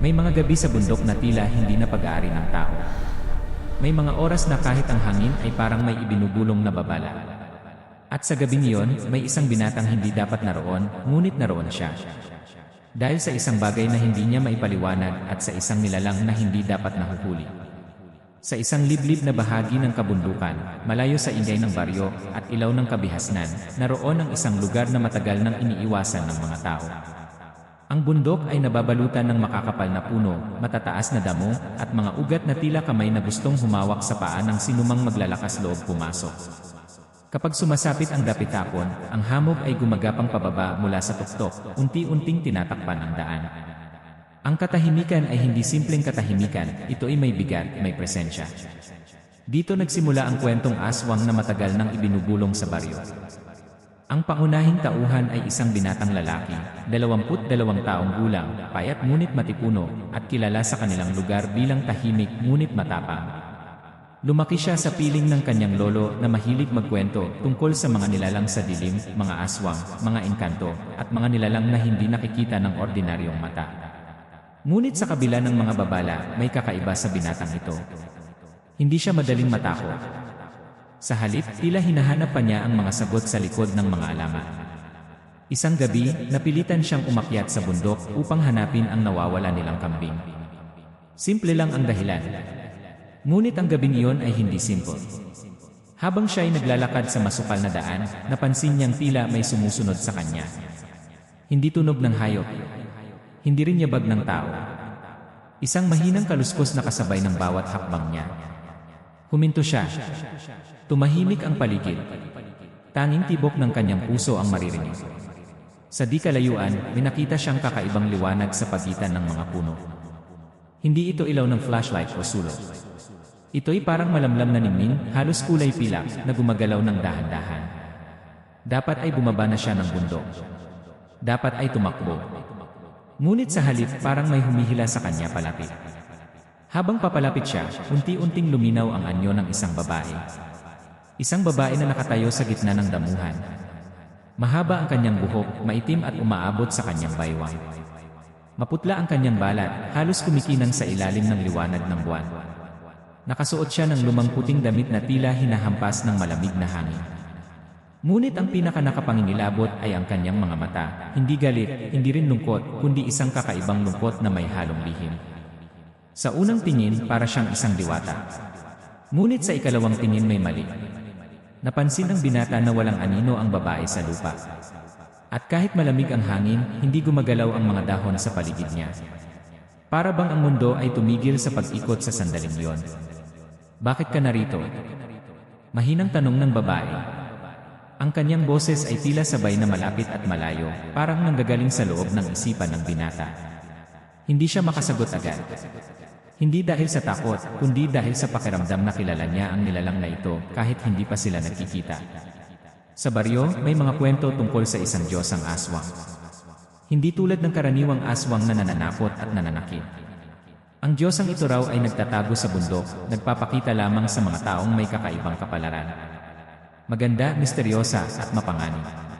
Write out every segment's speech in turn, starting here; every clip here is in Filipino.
May mga gabi sa bundok na tila hindi na pag-aari ng tao. May mga oras na kahit ang hangin ay parang may ibinubulong na babala. At sa gabing iyon, may isang binatang hindi dapat naroon, ngunit naroon siya. Dahil sa isang bagay na hindi niya maipaliwanag at sa isang nilalang na hindi dapat nahuhuli. Sa isang liblib na bahagi ng kabundukan, malayo sa ingay ng baryo at ilaw ng kabihasnan, naroon ang isang lugar na matagal nang iniiwasan ng mga tao. Ang bundok ay nababalutan ng makakapal na puno, matataas na damo, at mga ugat na tila kamay na gustong humawak sa paa ng sinumang maglalakas loob pumasok. Kapag sumasapit ang dapitapon, ang hamog ay gumagapang pababa mula sa tuktok, unti-unting tinatakpan ang daan. Ang katahimikan ay hindi simpleng katahimikan, ito ay may bigat, may presensya. Dito nagsimula ang kwentong aswang na matagal nang ibinubulong sa baryo. Ang pangunahing tauhan ay isang binatang lalaki, 22 taong gulang, payat ngunit matipuno, at kilala sa kanilang lugar bilang tahimik ngunit matapang. Lumaki siya sa piling ng kanyang lolo na mahilig magkwento tungkol sa mga nilalang sa dilim, mga aswang, mga engkanto, at mga nilalang na hindi nakikita ng ordinaryong mata. Ngunit sa kabila ng mga babala, may kakaiba sa binatang ito. Hindi siya madaling matakot. Sa halip, tila hinahanap pa niya ang mga sagot sa likod ng mga alamat. Isang gabi, napilitan siyang umakyat sa bundok upang hanapin ang nawawala nilang kambing. Simple lang ang dahilan. Ngunit ang gabing iyon ay hindi simple. Habang siya ay naglalakad sa masukal na daan, napansin niyang tila may sumusunod sa kanya. Hindi tunog ng hayop. Hindi rin yabag ng tao. Isang mahinang kaluskos na kasabay ng bawat hakbang niya. Huminto siya. Tumahimik ang paligid. Tanging tibok ng kanyang puso ang maririnig. Sa di kalayuan, may nakita siyang kakaibang liwanag sa pagitan ng mga puno. Hindi ito ilaw ng flashlight o sulok. Ito'y parang malamlam na nimning, halos kulay pilak, na gumagalaw ng dahan-dahan. Dapat ay bumaba na siya ng bundok. Dapat ay tumakbo. Ngunit sa halip, parang may humihila sa kanya palapit. Habang papalapit siya, unti-unting luminaw ang anyo ng isang babae. Isang babae na nakatayo sa gitna ng damuhan. Mahaba ang kanyang buhok, maitim at umaabot sa kanyang baywang. Maputla ang kanyang balat, halos kumikinang sa ilalim ng liwanag ng buwan. Nakasuot siya ng lumang puting damit na tila hinahampas ng malamig na hangin. Ngunit ang pinakanakapangingilabot ay ang kanyang mga mata, hindi galit, hindi rin lungkot, kundi isang kakaibang lungkot na may halong lihim. Sa unang tingin, para siyang isang diwata. Ngunit sa ikalawang tingin may mali. Napansin ng binata na walang anino ang babae sa lupa. At kahit malamig ang hangin, hindi gumagalaw ang mga dahon sa paligid niya. Para bang ang mundo ay tumigil sa pag-ikot sa sandaling yon. Bakit ka narito? Mahinang tanong ng babae. Ang kanyang boses ay tila sabay na malapit at malayo, parang nanggagaling sa loob ng isipan ng binata. Hindi siya makasagot agad. Hindi dahil sa takot, kundi dahil sa pakiramdam na kilala niya ang nilalang na ito kahit hindi pa sila nagkikita. Sa baryo, may mga kwento tungkol sa isang diyosang aswang. Hindi tulad ng karaniwang aswang na nananakot at nananakit. Ang diyosang ito raw ay nagtatago sa bundok, nagpapakita lamang sa mga taong may kakaibang kapalaran. Maganda, misteryosa, at mapanganib.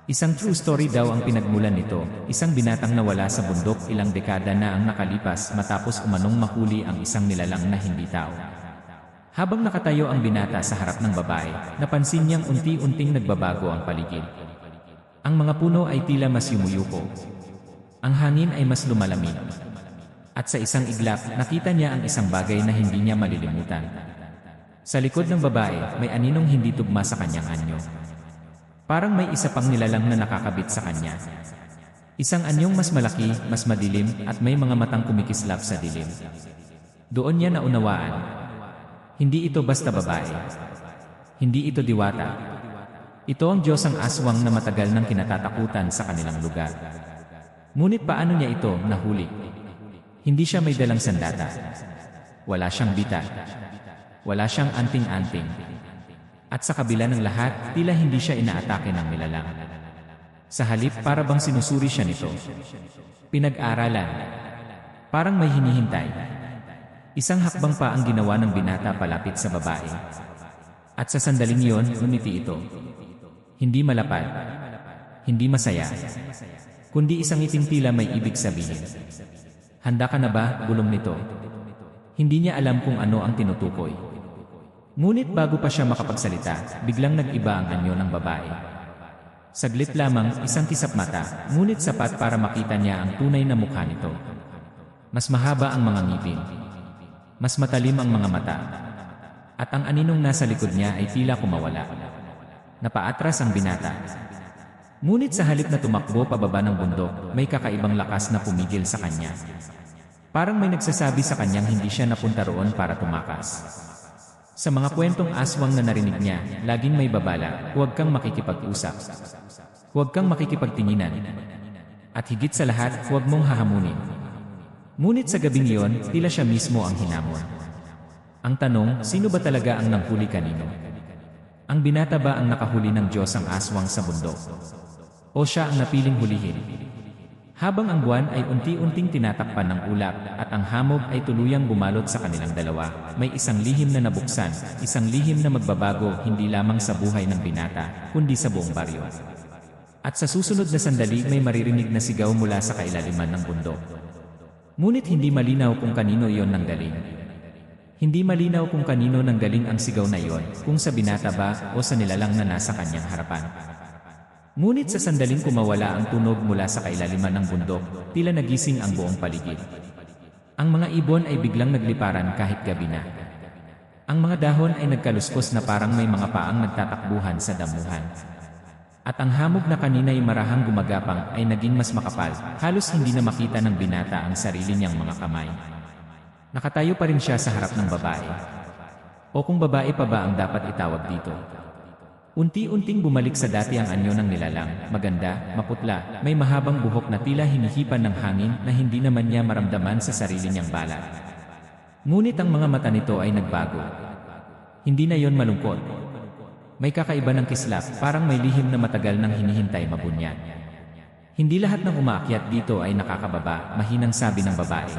Isang true story daw ang pinagmulan nito, isang binatang nawala sa bundok ilang dekada na ang nakalipas matapos umanong mahuli ang isang nilalang na hindi tao. Habang nakatayo ang binata sa harap ng babae, napansin niyang unti-unting nagbabago ang paligid. Ang mga puno ay tila mas yumuyuko. Ang hangin ay mas lumalamig. At sa isang iglap, nakita niya ang isang bagay na hindi niya malilimutan. Sa likod ng babae, may aninong hindi tugma sa kanyang anyo. Parang may isa pang nilalang na nakakabit sa kanya. Isang anyong mas malaki, mas madilim, at may mga matang kumikislap sa dilim. Doon niya naunawaan. Hindi ito basta babae. Hindi ito diwata. Ito ang diyosang aswang na matagal nang kinatatakutan sa kanilang lugar. Ngunit paano niya ito nahuli? Hindi siya may dalang sandata. Wala siyang bita. Wala siyang anting-anting. At sa kabila ng lahat, tila hindi siya inaatake ng nilalang. Sa halip, para bang sinusuri siya nito. Pinag-aralan. Parang may hinihintay. Isang hakbang pa ang ginawa ng binata palapit sa babae. At sa sandaling iyon, ngumiti ito. Hindi malapad. Hindi masaya. Kundi isang iting tila may ibig sabihin. Handa ka na ba, bulong nito? Hindi niya alam kung ano ang tinutukoy. Ngunit bago pa siya makapagsalita, biglang nag-iba ang anyo ng babae. Saglit lamang, isang kisap mata, ngunit sapat para makita niya ang tunay na mukha nito. Mas mahaba ang mga ngipin. Mas matalim ang mga mata. At ang aninong nasa likod niya ay tila kumawala. Napaatras ang binata. Ngunit sa halip na tumakbo pababa ng bundok, may kakaibang lakas na pumigil sa kanya. Parang may nagsasabi sa kanyang hindi siya napunta roon para tumakas. Sa mga kwentong aswang na narinig niya, laging may babala, huwag kang makikipag-usap. Huwag kang makikipagtinginan. At higit sa lahat, huwag mong hahamunin. Ngunit sa gabing iyon, tila siya mismo ang hinamon. Ang tanong, sino ba talaga ang nanghuli kanino? Ang binata ba ang nakahuli ng Diyos ang aswang sa bundok? O siya ang napiling hulihin? Habang ang buwan ay unti-unting tinatakpan ng ulap at ang hamog ay tuluyang bumalot sa kanilang dalawa, may isang lihim na nabuksan, isang lihim na magbabago hindi lamang sa buhay ng binata, kundi sa buong baryo. At sa susunod na sandali may maririnig na sigaw mula sa kailaliman ng bundok. Ngunit hindi malinaw kung kanino iyon nanggaling. Hindi malinaw kung kanino nanggaling ang sigaw na iyon, kung sa binata ba o sa nilalang na nasa kanyang harapan. Ngunit sa sandaling kumawala ang tunog mula sa kailaliman ng bundok, tila nagising ang buong paligid. Ang mga ibon ay biglang nagliparan kahit gabi na. Ang mga dahon ay nagkaluskos na parang may mga paang nagtatakbuhan sa damuhan. At ang hamog na kanina'y marahang gumagapang ay naging mas makapal, halos hindi na makita ng binata ang sarili niyang mga kamay. Nakatayo pa rin siya sa harap ng babae. O kung babae pa ba ang dapat itawag dito? Unti-unting bumalik sa dati ang anyo ng nilalang, maganda, maputla, may mahabang buhok na tila hinihipan ng hangin na hindi naman niya maramdaman sa sarili niyang balat. Ngunit ang mga mata nito ay nagbago. Hindi na yon malungkot. May kakaiba ng kislap, parang may lihim na matagal nang hinihintay mabunyan. Hindi lahat ng umaakyat dito ay nakakababa, mahinang sabi ng babae.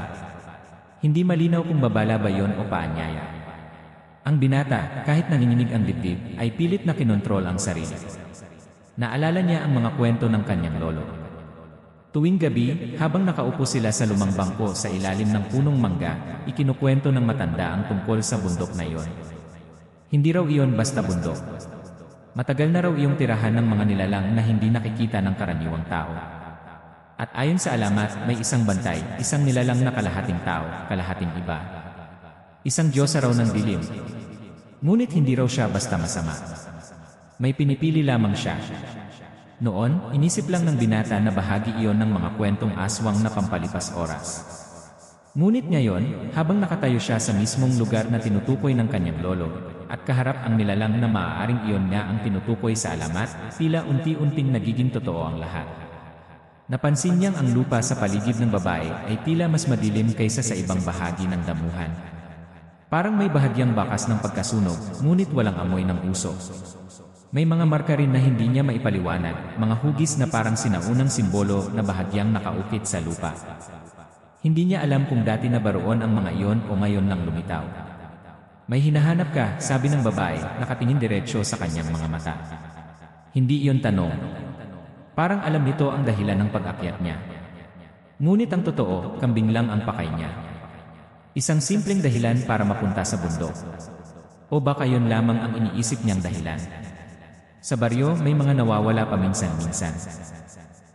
Hindi malinaw kung babala ba yon o paanyaya. Ang binata, kahit nanginginig ang dibdib, ay pilit na kinontrol ang sarili. Naalala niya ang mga kwento ng kanyang lolo. Tuwing gabi, habang nakaupo sila sa lumang bangko sa ilalim ng punong mangga, ikinukwento ng matanda ang tungkol sa bundok na iyon. Hindi raw iyon basta bundok. Matagal na raw iyong tirahan ng mga nilalang na hindi nakikita ng karaniwang tao. At ayon sa alamat, may isang bantay, isang nilalang na kalahating tao, kalahating iba. Isang Diyosa raw ng dilim. Ngunit hindi raw siya basta masama. May pinipili lamang siya. Noon, inisip lang ng binata na bahagi iyon ng mga kwentong aswang na pampalipas oras. Ngunit ngayon, habang nakatayo siya sa mismong lugar na tinutukoy ng kanyang lolo, at kaharap ang nilalang na maaaring iyon nga ang tinutukoy sa alamat, tila unti-unting nagiging totoo ang lahat. Napansin niyang ang lupa sa paligid ng babae ay tila mas madilim kaysa sa ibang bahagi ng damuhan. Parang may bahagyang bakas ng pagkasunog, ngunit walang amoy ng usok. May mga marka rin na hindi niya maipaliwanag, mga hugis na parang sinaunang simbolo na bahagyang nakaukit sa lupa. Hindi niya alam kung dati na ba roon ang mga iyon o ngayon lang lumitaw. May hinahanap ka, sabi ng babae, nakatingin diretsyo sa kanyang mga mata. Hindi iyon tanong. Parang alam nito ang dahilan ng pag-akyat niya. Ngunit ang totoo, kambing lang ang pakay niya. Isang simpleng dahilan para mapunta sa bundok. O baka yun lamang ang iniisip niyang dahilan. Sa baryo, may mga nawawala paminsan-minsan.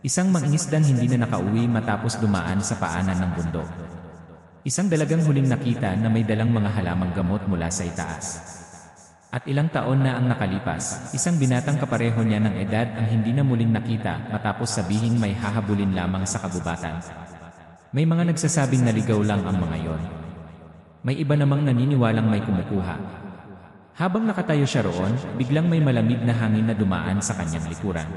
Isang mangingisdang hindi na nakauwi matapos dumaan sa paanan ng bundok. Isang dalagang huling nakita na may dalang mga halamang gamot mula sa itaas. At ilang taon na ang nakalipas, isang binatang kapareho niya ng edad ang hindi na muling nakita matapos sabihing may hahabulin lamang sa kabubatan. May mga nagsasabing naligaw lang ang mga yon. May iba namang naniniwalang may kumukuha. Habang nakatayo siya roon, biglang may malamig na hangin na dumaan sa kanyang likuran.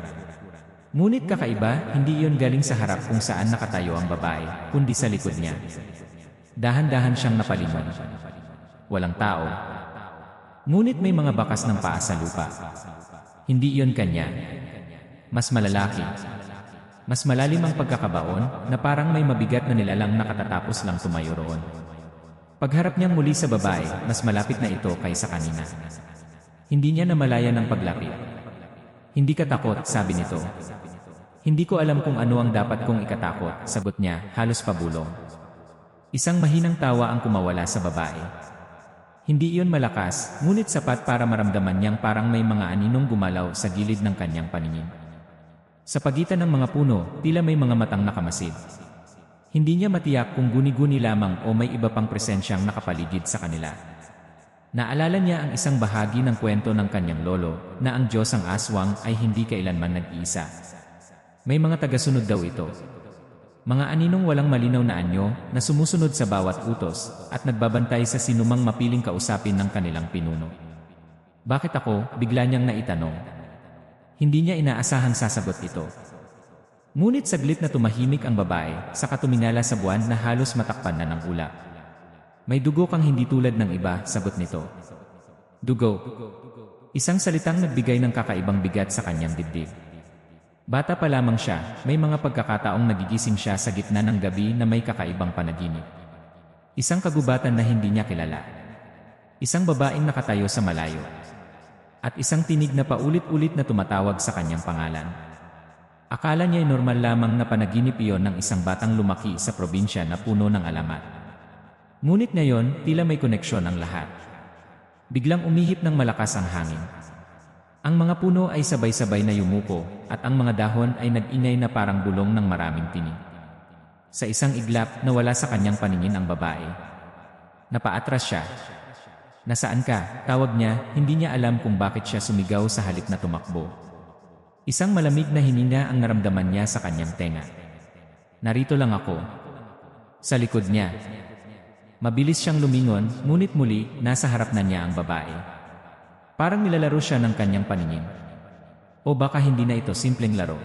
Ngunit kakaiba, hindi iyon galing sa harap kung saan nakatayo ang babae, kundi sa likod niya. Dahan-dahan siyang napalingon. Walang tao. Ngunit may mga bakas ng paa sa lupa. Hindi iyon kanya. Mas malalaki. Mas malalim ang pagkakabaon na parang may mabigat na nilalang nakatatapos lang tumayo roon. Pagharap niyang muli sa babae, mas malapit na ito kaysa kanina. Hindi niya namalaya ng paglapit. Hindi ka takot, sabi nito. Hindi ko alam kung ano ang dapat kong ikatakot, sagot niya, halos pabulong. Isang mahinang tawa ang kumawala sa babae. Hindi iyon malakas, ngunit sapat para maramdaman niyang parang may mga aninong gumalaw sa gilid ng kanyang paningin. Sa pagitan ng mga puno, tila may mga matang nakamasid. Hindi niya matiyak kung guni-guni lamang o may iba pang presensyang nakapaligid sa kanila. Naalala niya ang isang bahagi ng kwento ng kanyang lolo, na ang Diyos ang aswang ay hindi kailanman nag-iisa. May mga tagasunod daw ito. Mga aninong walang malinaw na anyo na sumusunod sa bawat utos at nagbabantay sa sinumang mapiling kausapin ng kanilang pinuno. Bakit ako? Bigla niyang naitanong. Hindi niya inaasahang sasagot ito. Ngunit saglit na tumahimik ang babae, saka tumingala sa buwan na halos matakpan na ng ulap. May dugo kang hindi tulad ng iba, sagot nito. Dugo. Isang salitang nagbigay ng kakaibang bigat sa kanyang dibdib. Bata pa lamang siya, may mga pagkakataong nagigising siya sa gitna ng gabi na may kakaibang panaginip. Isang kagubatan na hindi niya kilala. Isang babaeng nakatayo sa malayo. At isang tinig na paulit-ulit na tumatawag sa kanyang pangalan. Akala niya ay normal lamang na panaginip iyon ng isang batang lumaki sa probinsya na puno ng alamat. Ngunit ngayon, tila may koneksyon ang lahat. Biglang umihip ng malakas ang hangin. Ang mga puno ay sabay-sabay na yumuko at ang mga dahon ay nag-ingay na parang bulong ng maraming tinig. Sa isang iglap, nawala sa kanyang paningin ang babae. Napaatras siya. Nasaan ka? Tawag niya, hindi niya alam kung bakit siya sumigaw sa halip na tumakbo. Isang malamig na hininga ang naramdaman niya sa kanyang tenga. Narito lang ako. Sa likod niya. Mabilis siyang lumingon, ngunit muli, nasa harap na niya ang babae. Parang nilalaro siya ng kanyang paningin. O baka hindi na ito simpleng laro.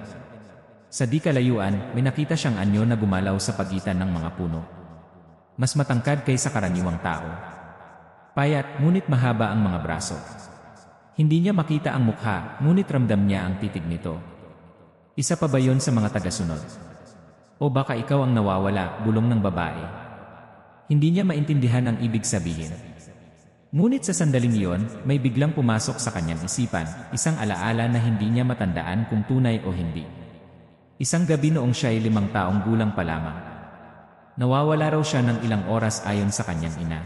Sa di kalayuan, may nakita siyang anyo na gumalaw sa pagitan ng mga puno. Mas matangkad kaysa karaniwang tao. Payat, ngunit mahaba ang mga braso. Hindi niya makita ang mukha, ngunit ramdam niya ang titig nito. Isa pa ba yon sa mga tagasunod? O baka ikaw ang nawawala, bulong ng babae. Hindi niya maintindihan ang ibig sabihin. Ngunit sa sandaling iyon, may biglang pumasok sa kanyang isipan, isang alaala na hindi niya matandaan kung tunay o hindi. Isang gabi noong siya ay 5 taong gulang pa lamang. Nawawala raw siya ng ilang oras ayon sa kanyang ina.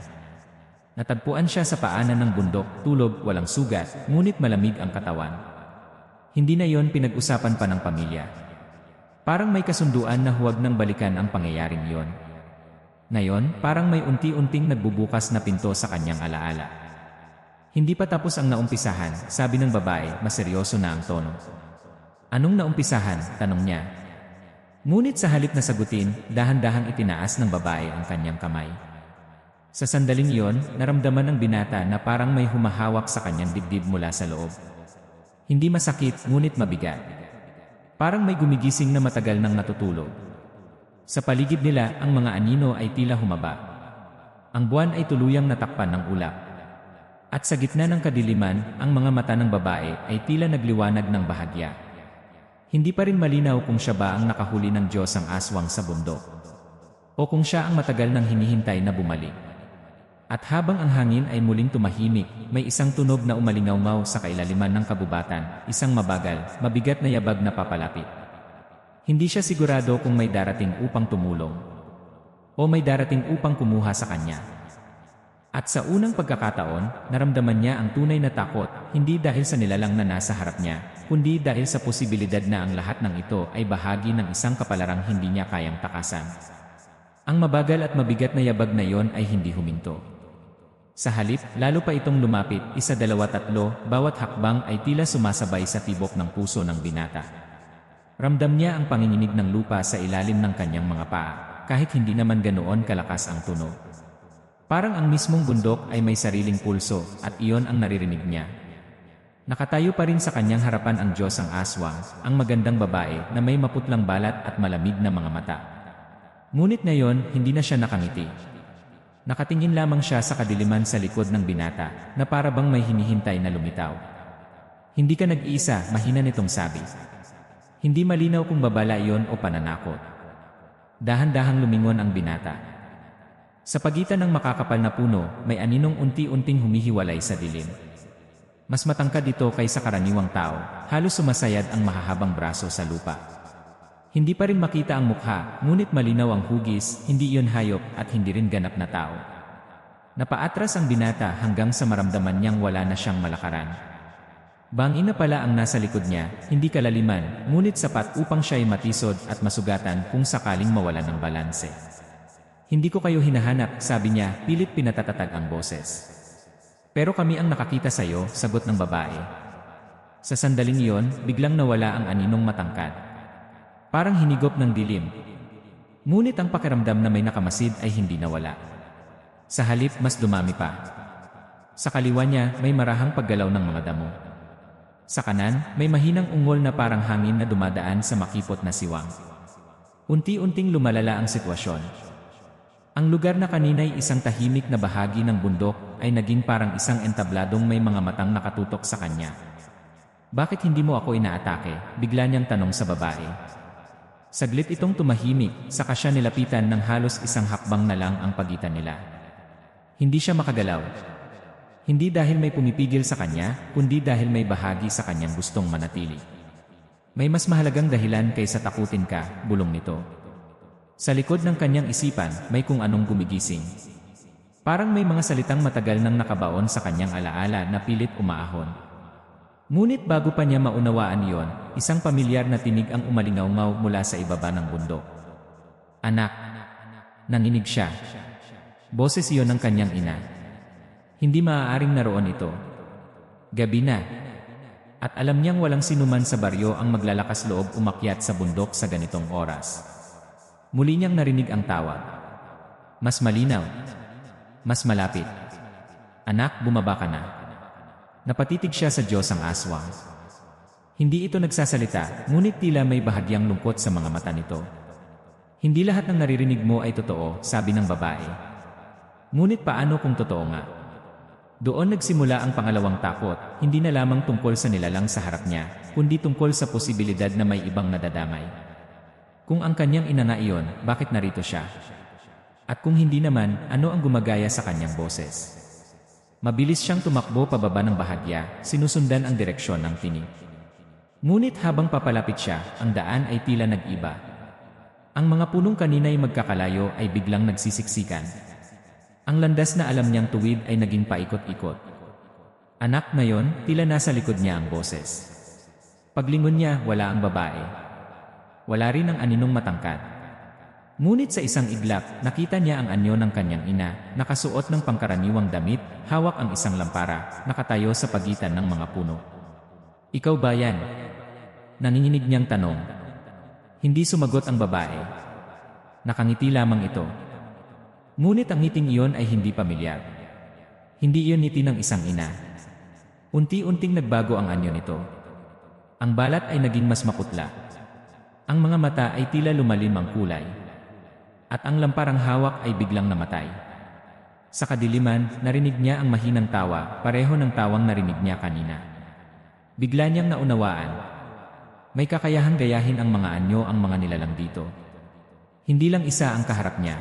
Natagpuan siya sa paanan ng bundok, tulog, walang sugat, ngunit malamig ang katawan. Hindi na yon pinag-usapan pa ng pamilya. Parang may kasunduan na huwag nang balikan ang pangyayaring iyon. Ngayon, parang may unti-unting nagbubukas na pinto sa kanyang alaala. Hindi pa tapos ang naumpisahan, sabi ng babae, maseryoso na ang tono. Anong naumpisahan? Tanong niya. Ngunit sa halip na sagutin, dahan-dahang itinaas ng babae ang kanyang kamay. Sa sandaling iyon, naramdaman ng binata na parang may humahawak sa kanyang dibdib mula sa loob. Hindi masakit, ngunit mabigat. Parang may gumigising na matagal nang natutulog. Sa paligid nila, ang mga anino ay tila humaba. Ang buwan ay tuluyang natakpan ng ulap. At sa gitna ng kadiliman, ang mga mata ng babae ay tila nagliwanag ng bahagya. Hindi pa rin malinaw kung siya ba ang nakahuli ng Diyos ang aswang sa bundok. O kung siya ang matagal nang hinihintay na bumalik. At habang ang hangin ay muling tumahimik, may isang tunog na umalingaw-ngaw sa kailaliman ng kabubatan, isang mabagal, mabigat na yabag na papalapit. Hindi siya sigurado kung may darating upang tumulong o may darating upang kumuha sa kanya. At sa unang pagkakataon, naramdaman niya ang tunay na takot, hindi dahil sa nilalang na nasa harap niya, kundi dahil sa posibilidad na ang lahat ng ito ay bahagi ng isang kapalarang hindi niya kayang takasan. Ang mabagal at mabigat na yabag na iyon ay hindi huminto. Sa halip, lalo pa itong lumapit, 1, 2, 3, bawat hakbang ay tila sumasabay sa tibok ng puso ng binata. Ramdam niya ang panginginig ng lupa sa ilalim ng kanyang mga paa, kahit hindi naman ganoon kalakas ang tunog. Parang ang mismong bundok ay may sariling pulso, at iyon ang naririnig niya. Nakatayo pa rin sa kanyang harapan ang Diyos ang aswang, ang magandang babae na may maputlang balat at malamig na mga mata. Ngunit ngayon, hindi na siya nakangiti. Nakatingin lamang siya sa kadiliman sa likod ng binata, na para bang may hinihintay na lumitaw. Hindi ka nag-iisa, mahina nitong sabi. Hindi malinaw kung babala iyon o pananakot. Dahan-dahang lumingon ang binata. Sa pagitan ng makakapal na puno, may aninong unti-unting humihiwalay sa dilim. Mas matangkad ito kaysa karaniwang tao, halos sumasayad ang mahahabang braso sa lupa. Hindi pa rin makita ang mukha, ngunit malinaw ang hugis, hindi iyon hayop at hindi rin ganap na tao. Napaatras ang binata hanggang sa maramdaman niyang wala na siyang malakaran. Bangin na pala ang nasa likod niya, hindi kalaliman, ngunit sapat upang siya ay matisod at masugatan kung sakaling mawala ng balanse. Hindi ko kayo hinahanap, sabi niya, pilit pinatatatag ang boses. Pero kami ang nakakita sa iyo, sagot ng babae. Sa sandaling iyon, biglang nawala ang aninong matangkad. Parang hinigop ng dilim. Ngunit ang pakiramdam na may nakamasid ay hindi nawala. Sa halip, mas dumami pa. Sa kaliwa niya, may marahang paggalaw ng mga damo. Sa kanan, may mahinang ungol na parang hangin na dumadaan sa makipot na siwang. Unti-unting lumalala ang sitwasyon. Ang lugar na kanina'y isang tahimik na bahagi ng bundok ay naging parang isang entabladong may mga matang nakatutok sa kanya. Bakit hindi mo ako inaatake? Bigla niyang tanong sa babae. Saglit itong tumahimik, saka siya nilapitan ng halos isang hakbang na lang ang pagitan nila. Hindi siya makagalaw. Hindi dahil may pumipigil sa kanya, kundi dahil may bahagi sa kanyang gustong manatili. May mas mahalagang dahilan kaysa takutin ka, bulong nito. Sa likod ng kanyang isipan, may kung anong gumigising. Parang may mga salitang matagal nang nakabaon sa kanyang alaala na pilit umaahon. Ngunit bago pa niya maunawaan iyon, isang pamilyar na tinig ang umalingaw-ngaw mula sa ibaba ng bundok. Anak! Nanginig siya. Boses iyon ng kanyang ina. Hindi maaaring naroon ito. Gabi na. At alam niyang walang sinuman sa baryo ang maglalakas loob umakyat sa bundok sa ganitong oras. Muli niyang narinig ang tawag. Mas malinaw. Mas malapit. Anak, bumaba ka na. Napatitig siya sa Diyos ang aswang. Hindi ito nagsasalita, ngunit tila may bahagyang lungkot sa mga mata nito. Hindi lahat ng naririnig mo ay totoo, sabi ng babae. Ngunit paano kung totoo nga? Doon nagsimula ang pangalawang takot, hindi na lamang tungkol sa nilalang sa harap niya, kundi tungkol sa posibilidad na may ibang nadadamay. Kung ang kanyang ina nga iyon, bakit narito siya? At kung hindi naman, ano ang gumagaya sa kanyang boses? Mabilis siyang tumakbo pababa ng bahagya, sinusundan ang direksyon ng tinig. Ngunit habang papalapit siya, ang daan ay tila nag-iba. Ang mga punong kanina'y magkakalayo ay biglang nagsisiksikan. Ang landas na alam niyang tuwid ay naging paikot-ikot. Anak, ngayon, tila nasa likod niya ang boses. Paglingon niya, wala ang babae. Wala rin ang aninong matangkad. Ngunit sa isang iglap, nakita niya ang anyo ng kanyang ina, nakasuot ng pangkaraniwang damit, hawak ang isang lampara, nakatayo sa pagitan ng mga puno. Ikaw ba yan? Nanginginig niyang tanong. Hindi sumagot ang babae. Nakangiti lamang ito. Ngunit ang ngiting iyon ay hindi pamilyar. Hindi iyon ngiti ng isang ina. Unti-unting nagbago ang anyo nito. Ang balat ay naging mas maputla. Ang mga mata ay tila lumalim ang kulay. At ang lamparang hawak ay biglang namatay. Sa kadiliman, narinig niya ang mahinang tawa, pareho ng tawang narinig niya kanina. Bigla niyang naunawaan. May kakayahang gayahin ang mga anyo ang mga nilalang dito. Hindi lang isa ang kaharap niya.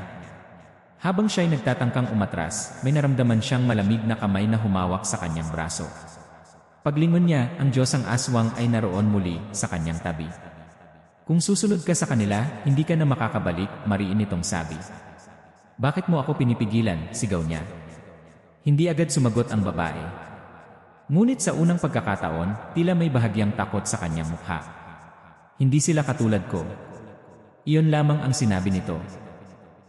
Habang siya'y nagtatangkang umatras, may naramdaman siyang malamig na kamay na humawak sa kanyang braso. Paglingon niya, ang Diyos ang aswang ay naroon muli sa kanyang tabi. Kung susunod ka sa kanila, hindi ka na makakabalik, mariin itong sabi. Bakit mo ako pinipigilan? Sigaw niya. Hindi agad sumagot ang babae. Ngunit sa unang pagkakataon, tila may bahagyang takot sa kanyang mukha. Hindi sila katulad ko. Iyon lamang ang sinabi nito.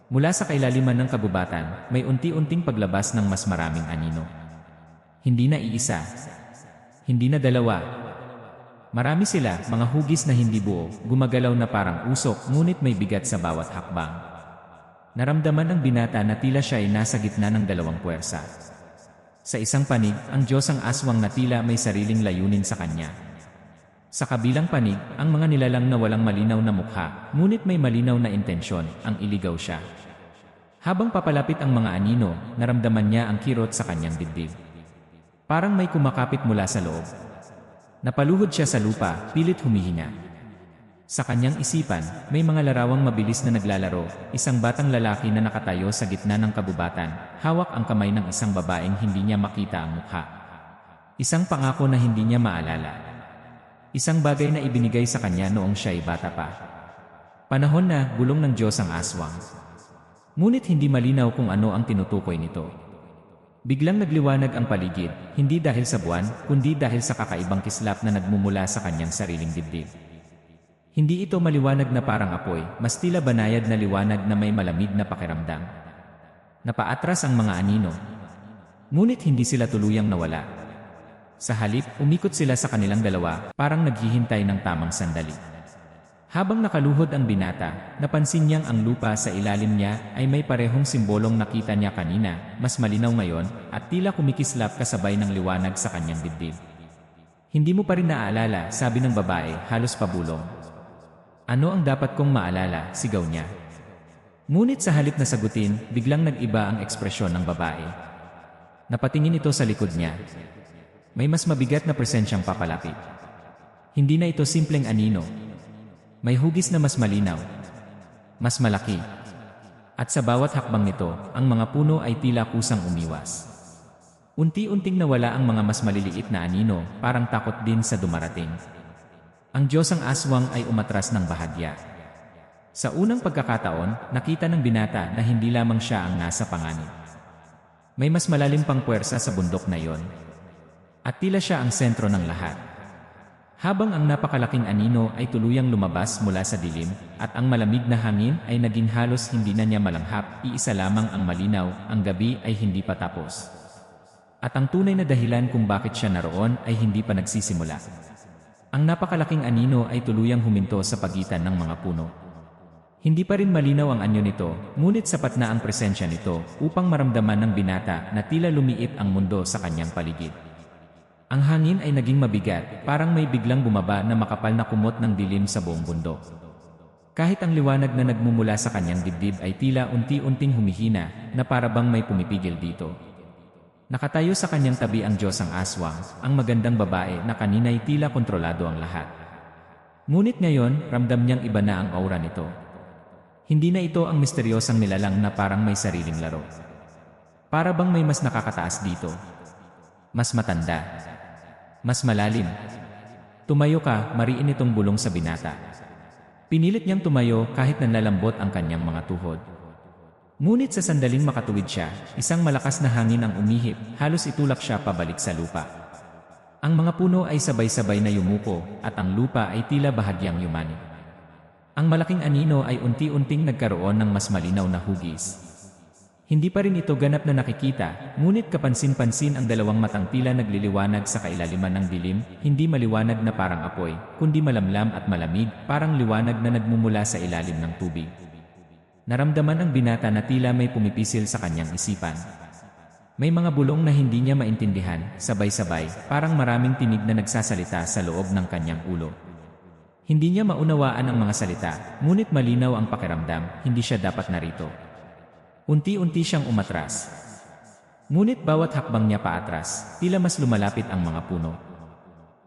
Mula sa kailaliman ng kagubatan, may unti-unting paglabas ng mas maraming anino. Hindi na iisa. Hindi na dalawa. Marami sila, mga hugis na hindi buo, gumagalaw na parang usok, ngunit may bigat sa bawat hakbang. Naramdaman ng binata na tila siya ay nasa gitna ng dalawang puwersa. Sa isang panig, ang Diyos ang aswang na tila may sariling layunin sa kanya. Sa kabilang panig, ang mga nilalang na walang malinaw na mukha, ngunit may malinaw na intensyon, ang iligaw siya. Habang papalapit ang mga anino, naramdaman niya ang kirot sa kanyang dibdib. Parang may kumakapit mula sa loob. Napaluhod siya sa lupa, pilit humihinga. Sa kanyang isipan, may mga larawang mabilis na naglalaro, isang batang lalaki na nakatayo sa gitna ng kabubatan, hawak ang kamay ng isang babaeng hindi niya makita ang mukha. Isang pangako na hindi niya maalala. Isang bagay na ibinigay sa kanya noong siya ay bata pa. Panahon na bulong ng Diyos ang aswang. Ngunit hindi malinaw kung ano ang tinutukoy nito. Biglang nagliwanag ang paligid, hindi dahil sa buwan, kundi dahil sa kakaibang kislap na nagmumula sa kanyang sariling dibdib. Hindi ito maliwanag na parang apoy, mas tila banayad na liwanag na may malamig na pakiramdam. Napaatras ang mga anino. Ngunit hindi sila tuluyang nawala. Sa halip, umikot sila sa kanilang dalawa, parang naghihintay ng tamang sandali. Habang nakaluhod ang binata, napansin niyang ang lupa sa ilalim niya ay may parehong simbolong nakita niya kanina, mas malinaw ngayon, at tila kumikislap kasabay ng liwanag sa kanyang dibdib. Hindi mo pa rin naaalala, sabi ng babae, halos pabulong. Ano ang dapat kong maalala, sigaw niya. Ngunit sa halip na sagutin, biglang nag-iba ang ekspresyon ng babae. Napatingin ito sa likod niya. May mas mabigat na presensyang papalapit. Hindi na ito simpleng anino. May hugis na mas malinaw, mas malaki. At sa bawat hakbang nito, ang mga puno ay tila kusang umiwas. Unti-unting nawala ang mga mas maliliit na anino, parang takot din sa dumarating. Ang Diyosang aswang ay umatras ng bahagya. Sa unang pagkakataon, nakita ng binata na hindi lamang siya ang nasa panganib. May mas malalim pang puwersa sa bundok na iyon. At tila siya ang sentro ng lahat. Habang ang napakalaking anino ay tuluyang lumabas mula sa dilim, at ang malamig na hangin ay naging halos hindi na niya malanghap, iisa lamang ang malinaw, ang gabi ay hindi pa tapos. At ang tunay na dahilan kung bakit siya naroon ay hindi pa nagsisimula. Ang napakalaking anino ay tuluyang huminto sa pagitan ng mga puno. Hindi pa rin malinaw ang anyo nito, ngunit sapat na ang presensya nito upang maramdaman ng binata na tila lumiit ang mundo sa kanyang paligid. Ang hangin ay naging mabigat, parang may biglang bumaba na makapal na kumot ng dilim sa buong bundok. Kahit ang liwanag na nagmumula sa kanyang dibdib ay tila unti-unting humihina, na para bang may pumipigil dito. Nakatayo sa kanyang tabi ang Diyosang aswang, ang magandang babae na kanina'y tila kontrolado ang lahat. Ngunit ngayon, ramdam niyang iba na ang aura nito. Hindi na ito ang misteryosang nilalang na parang may sariling laro. Para bang may mas nakakataas dito. Mas matanda. Mas malalim. Tumayo ka, mariin itong bulong sa binata. Pinilit niyang tumayo kahit nanlalambot ang kanyang mga tuhod. Ngunit sa sandaling makatuwid siya, isang malakas na hangin ang umihip, halos itulak siya pabalik sa lupa. Ang mga puno ay sabay-sabay na yumuko, at ang lupa ay tila bahagyang yumani. Ang malaking anino ay unti-unting nagkaroon ng mas malinaw na hugis. Hindi pa rin ito ganap na nakikita, ngunit kapansin-pansin ang dalawang matang tila nagliliwanag sa kailaliman ng dilim, hindi maliwanag na parang apoy, kundi malamlam at malamig, parang liwanag na nagmumula sa ilalim ng tubig. Naramdaman ng binata na tila may pumipisil sa kanyang isipan. May mga bulong na hindi niya maintindihan, sabay-sabay, parang maraming tinig na nagsasalita sa loob ng kanyang ulo. Hindi niya maunawaan ang mga salita, ngunit malinaw ang pakiramdam, hindi siya dapat narito. Unti-unti siyang umatras. Ngunit bawat hakbang niya paatras, tila mas lumalapit ang mga puno.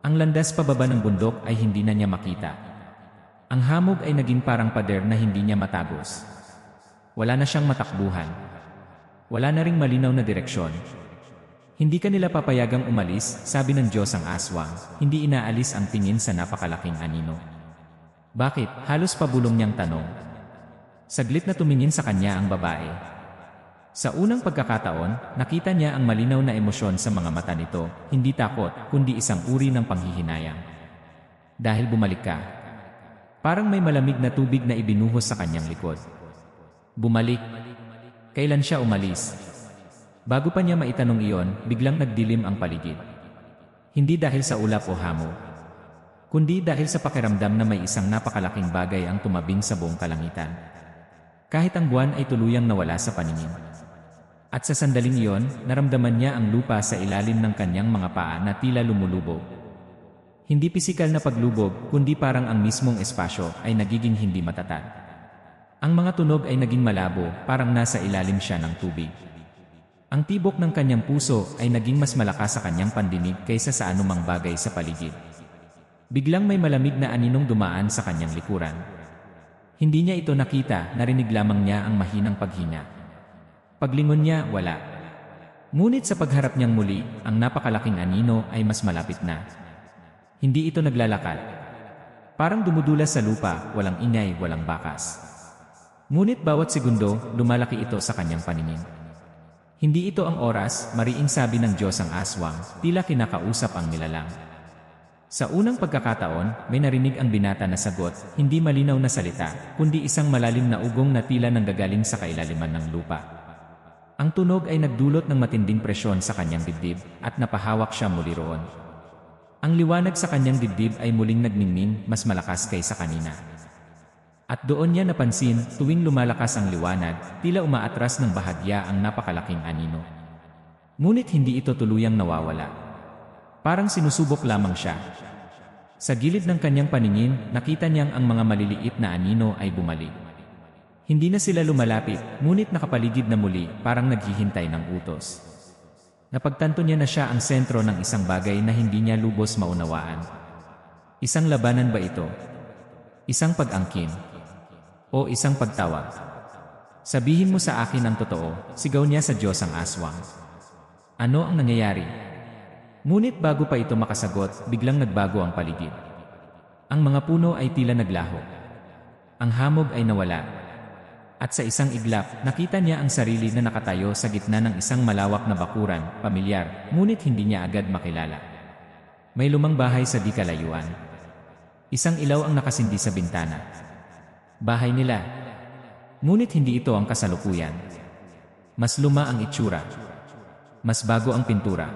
Ang landas pababa ng bundok ay hindi na niya makita. Ang hamog ay naging parang pader na hindi niya matagos. Wala na siyang matakbuhan. Wala na ring malinaw na direksyon. Hindi kanila papayagang umalis, sabi ng Diyosang aswang, hindi inaalis ang tingin sa napakalaking anino. Bakit? Halos pabulong niyang tanong. Saglit na tumingin sa kanya ang babae. Sa unang pagkakataon, nakita niya ang malinaw na emosyon sa mga mata nito, hindi takot, kundi isang uri ng panghihinayang. Dahil bumalik ka. Parang may malamig na tubig na ibinuhos sa kanyang likod. Bumalik. Kailan siya umalis? Bago pa niya maitanong iyon, biglang nagdilim ang paligid. Hindi dahil sa ulap o hamog, kundi dahil sa pakiramdam na may isang napakalaking bagay ang tumabing sa buong kalangitan. Kahit ang buwan ay tuluyang nawala sa paningin. At sa sandaling iyon, naramdaman niya ang lupa sa ilalim ng kanyang mga paa na tila lumulubog. Hindi pisikal na paglubog, kundi parang ang mismong espasyo ay nagiging hindi matatag. Ang mga tunog ay naging malabo, parang nasa ilalim siya ng tubig. Ang tibok ng kanyang puso ay naging mas malakas sa kanyang pandinig kaysa sa anumang bagay sa paligid. Biglang may malamig na aninong dumaan sa kanyang likuran. Hindi niya ito nakita, narinig lamang niya ang mahinang paghinga. Paglingon niya, wala. Ngunit sa pagharap niyang muli, ang napakalaking anino ay mas malapit na. Hindi ito naglalakad. Parang dumudulas sa lupa, walang ingay, walang bakas. Ngunit bawat segundo, lumalaki ito sa kanyang paningin. Hindi ito ang oras, mariing sabi ng Diyos ang aswang, tila kinakausap ang nilalang. Sa unang pagkakataon, may narinig ang binata na sagot, hindi malinaw na salita, kundi isang malalim na ugong na tila nanggagaling sa kailaliman ng lupa. Ang tunog ay nagdulot ng matinding presyon sa kanyang dibdib, at napahawak siya muli roon. Ang liwanag sa kanyang dibdib ay muling nagmingming, mas malakas kaysa kanina. At doon niya napansin, tuwing lumalakas ang liwanag, tila umaatras ng bahagya ang napakalaking anino. Ngunit hindi ito tuluyang nawawala. Parang sinusubok lamang siya. Sa gilid ng kanyang paningin, nakita niyang ang mga maliliit na anino ay bumalik. Hindi na sila lumalapit, ngunit nakapaligid na muli, parang naghihintay ng utos. Napagtanto niya na siya ang sentro ng isang bagay na hindi niya lubos maunawaan. Isang labanan ba ito? Isang pag-angkin? O isang pagtawag? Sabihin mo sa akin ang totoo, sigaw niya sa Diyos ang aswang. Ano ang nangyayari? Ngunit bago pa ito makasagot, biglang nagbago ang paligid. Ang mga puno ay tila naglaho. Ang hamog ay nawala. At sa isang iglap, nakita niya ang sarili na nakatayo sa gitna ng isang malawak na bakuran, pamilyar, ngunit hindi niya agad makilala. May lumang bahay sa di kalayuan. Isang ilaw ang nakasindi sa bintana. Bahay nila. Ngunit hindi ito ang kasalukuyan. Mas luma ang itsura. Mas bago ang pintura.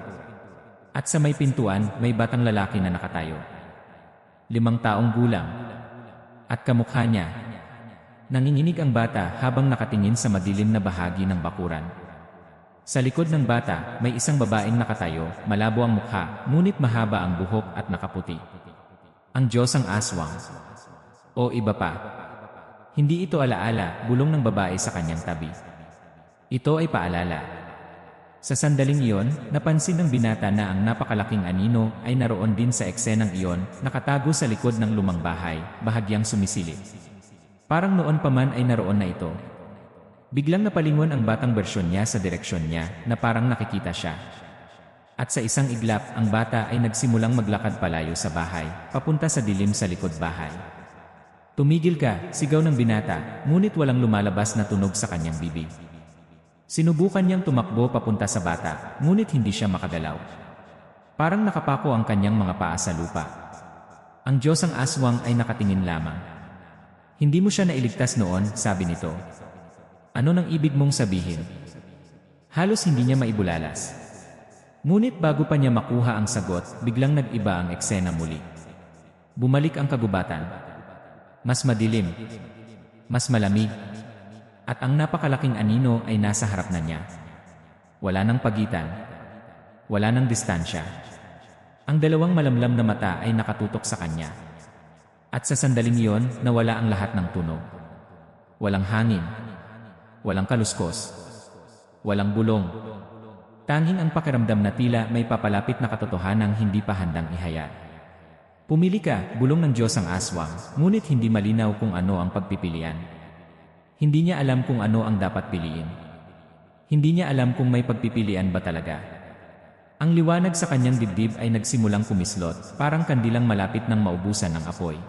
At sa may pintuan, may batang lalaki na nakatayo. 5 taong gulang. At kamukha niya. Nanginginig ang bata habang nakatingin sa madilim na bahagi ng bakuran. Sa likod ng bata, may isang babaeng nakatayo, malabo ang mukha, ngunit mahaba ang buhok at nakaputi. Ang Diyos ang aswang. O iba pa. Hindi ito alaala, bulong ng babae sa kanyang tabi. Ito ay paalala. Sa sandaling iyon, napansin ng binata na ang napakalaking anino ay naroon din sa eksenang iyon, nakatago sa likod ng lumang bahay, bahagyang sumisilip. Parang noon pa man ay naroon na ito. Biglang napalingon ang batang bersyon niya sa direksyon niya, na parang nakikita siya. At sa isang iglap, ang bata ay nagsimulang maglakad palayo sa bahay, papunta sa dilim sa likod bahay. Tumigil ka, sigaw ng binata, ngunit walang lumalabas na tunog sa kanyang bibig. Sinubukan niyang tumakbo papunta sa bata, ngunit hindi siya makagalaw. Parang nakapako ang kanyang mga paa sa lupa. Ang Diyos ang aswang ay nakatingin lamang. Hindi mo siya nailigtas noon, sabi nito. Ano nang ibig mong sabihin? Halos hindi niya maibulalas. Ngunit bago pa niya makuha ang sagot, biglang nag-iba ang eksena muli. Bumalik ang kagubatan. Mas madilim, mas malamig, at ang napakalaking anino ay nasa harap na niya. Wala nang pagitan, wala nang distansya. Ang dalawang malamlam na mata ay nakatutok sa kanya. At sa sandaling iyon, nawala ang lahat ng tunog. Walang hangin, walang kaluskos, walang bulong. Tanging ang pakiramdam na tila may papalapit na katotohanang hindi pa handang ihayag. Pumili ka, bulong ng Diyos ang aswang, ngunit hindi malinaw kung ano ang pagpipilian. Hindi niya alam kung ano ang dapat piliin. Hindi niya alam kung may pagpipilian ba talaga. Ang liwanag sa kanyang dibdib ay nagsimulang kumislot, parang kandilang malapit ng maubusan ng apoy.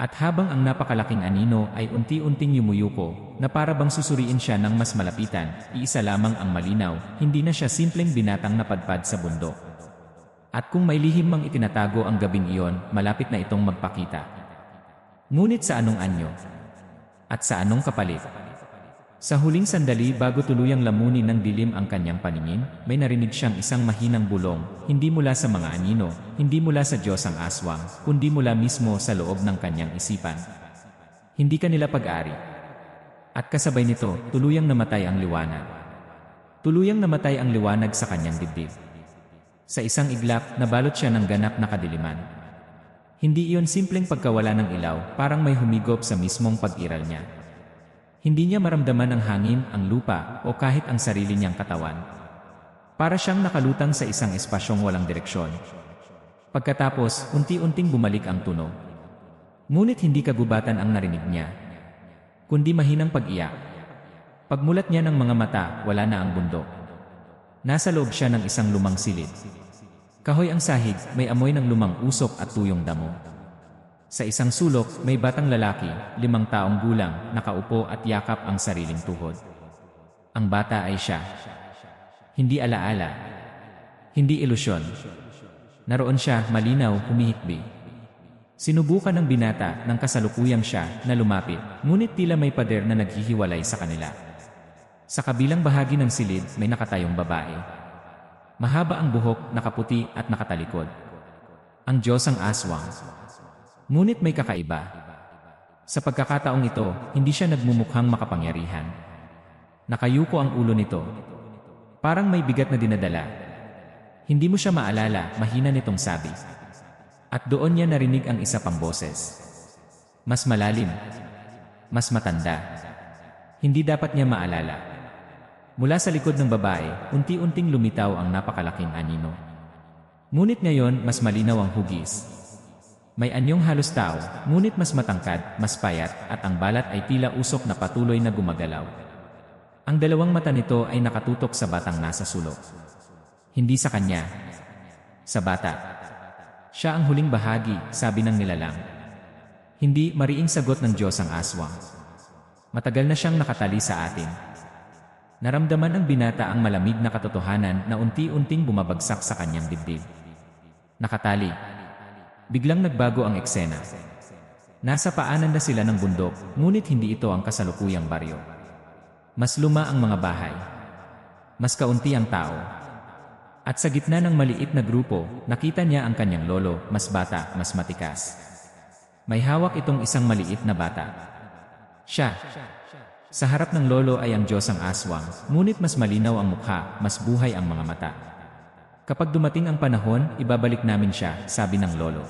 At habang ang napakalaking anino ay unti-unting yumuyuko, na para bang susuriin siya ng mas malapitan, iisa lamang ang malinaw, hindi na siya simpleng binatang napadpad sa bundok. At kung may lihim mang itinatago ang gabing iyon, malapit na itong magpakita. Ngunit sa anong anyo? At sa anong kapalit? Sa huling sandali bago tuluyang lamunin ng dilim ang kanyang paningin, may narinig siyang isang mahinang bulong, hindi mula sa mga anino, hindi mula sa Diyos ang aswang, kundi mula mismo sa loob ng kanyang isipan. Hindi ka nila pag-ari. At kasabay nito, tuluyang namatay ang liwanag. Tuluyang namatay ang liwanag sa kanyang dibdib. Sa isang iglap, nabalot siya ng ganap na kadiliman. Hindi iyon simpleng pagkawala ng ilaw, parang may humigop sa mismong pag-iral niya. Hindi niya maramdaman ang hangin, ang lupa, o kahit ang sarili niyang katawan. Para siyang nakalutang sa isang espasyong walang direksyon. Pagkatapos, unti-unting bumalik ang tunog. Ngunit hindi kagubatan ang narinig niya, kundi mahinang pag-iyak. Pagmulat niya ng mga mata, wala na ang bundok. Nasa loob siya ng isang lumang silid. Kahoy ang sahig, may amoy ng lumang usok at tuyong damo. Sa isang sulok, may batang lalaki, 5 taong gulang, nakaupo at yakap ang sariling tuhod. Ang bata ay siya. Hindi alaala. Hindi ilusyon. Naroon siya, malinaw, humihikbi. Sinubukan ng binata ng kasalukuyang siya na lumapit, ngunit tila may pader na naghihiwalay sa kanila. Sa kabilang bahagi ng silid, may nakatayong babae. Mahaba ang buhok, nakaputi at nakatalikod. Ang Diyosang Aswang. Ngunit may kakaiba. Sa pagkakataong ito, hindi siya nagmumukhang makapangyarihan. Nakayuko ang ulo nito. Parang may bigat na dinadala. Hindi mo siya maalala, mahina nitong sabi. At doon niya narinig ang isa pang boses. Mas malalim. Mas matanda. Hindi dapat niya maalala. Mula sa likod ng babae, unti-unting lumitaw ang napakalaking anino. Ngunit ngayon, mas malinaw ang hugis. May anyong halos tao, ngunit mas matangkad, mas payat, at ang balat ay tila usok na patuloy na gumagalaw. Ang dalawang mata nito ay nakatutok sa batang nasa sulok. Hindi sa kanya. Sa bata. Siya ang huling bahagi, sabi ng nilalang. Hindi, mariing sagot ng Diyosang Aswang. Matagal na siyang nakatali sa atin. Naramdaman ng binata ang malamig na katotohanan na unti-unting bumabagsak sa kanyang dibdib. Nakatali. Biglang nagbago ang eksena. Nasa paanan na sila ng bundok, ngunit hindi ito ang kasalukuyang baryo. Mas luma ang mga bahay. Mas kaunti ang tao. At sa gitna ng maliit na grupo, nakita niya ang kanyang lolo, mas bata, mas matikas. May hawak itong isang maliit na bata. Siya. Sa harap ng lolo ay ang Diyosang Aswang, ngunit mas malinaw ang mukha, mas buhay ang mga mata. Kapag dumating ang panahon, ibabalik namin siya, sabi ng lolo.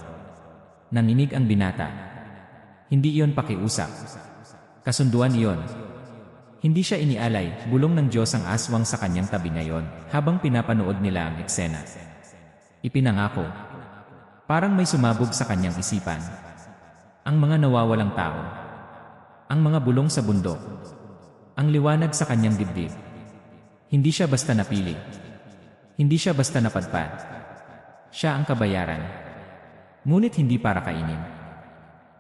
Nanginig ang binata. Hindi iyon pakiusap. Kasunduan iyon. Hindi siya inialay, bulong ng Diyosang Aswang sa kanyang tabi ngayon, habang pinapanood nila ang eksena. Ipinangako. Parang may sumabog sa kanyang isipan. Ang mga nawawalang tao. Ang mga bulong sa bundok. Ang liwanag sa kanyang dibdib. Hindi siya basta napili. Hindi siya basta napadpad. Siya ang kabayaran. Ngunit hindi para kainin.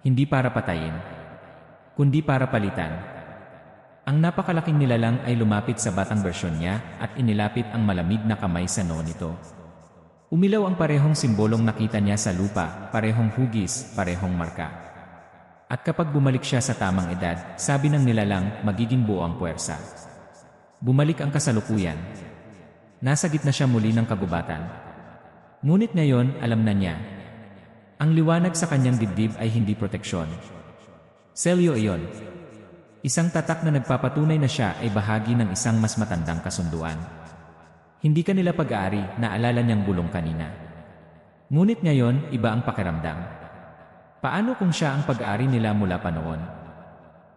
Hindi para patayin. Kundi para palitan. Ang napakalaking nilalang ay lumapit sa batang bersyon niya at inilapit ang malamig na kamay sa noo nito. Umilaw ang parehong simbolong nakita niya sa lupa, parehong hugis, parehong marka. At kapag bumalik siya sa tamang edad, sabi ng nilalang, magiging buo ang puwersa. Bumalik ang kasalukuyan. Nasa gitna siya muli ng kagubatan. Ngunit ngayon, alam na niya. Ang liwanag sa kanyang dibdib ay hindi proteksyon. Selyo iyon. Isang tatak na nagpapatunay na siya ay bahagi ng isang mas matandang kasunduan. Hindi kanila pag-aari, naalala niyang bulong kanina. Ngunit ngayon, iba ang pakiramdam. Paano kung siya ang pag-aari nila mula pa noon?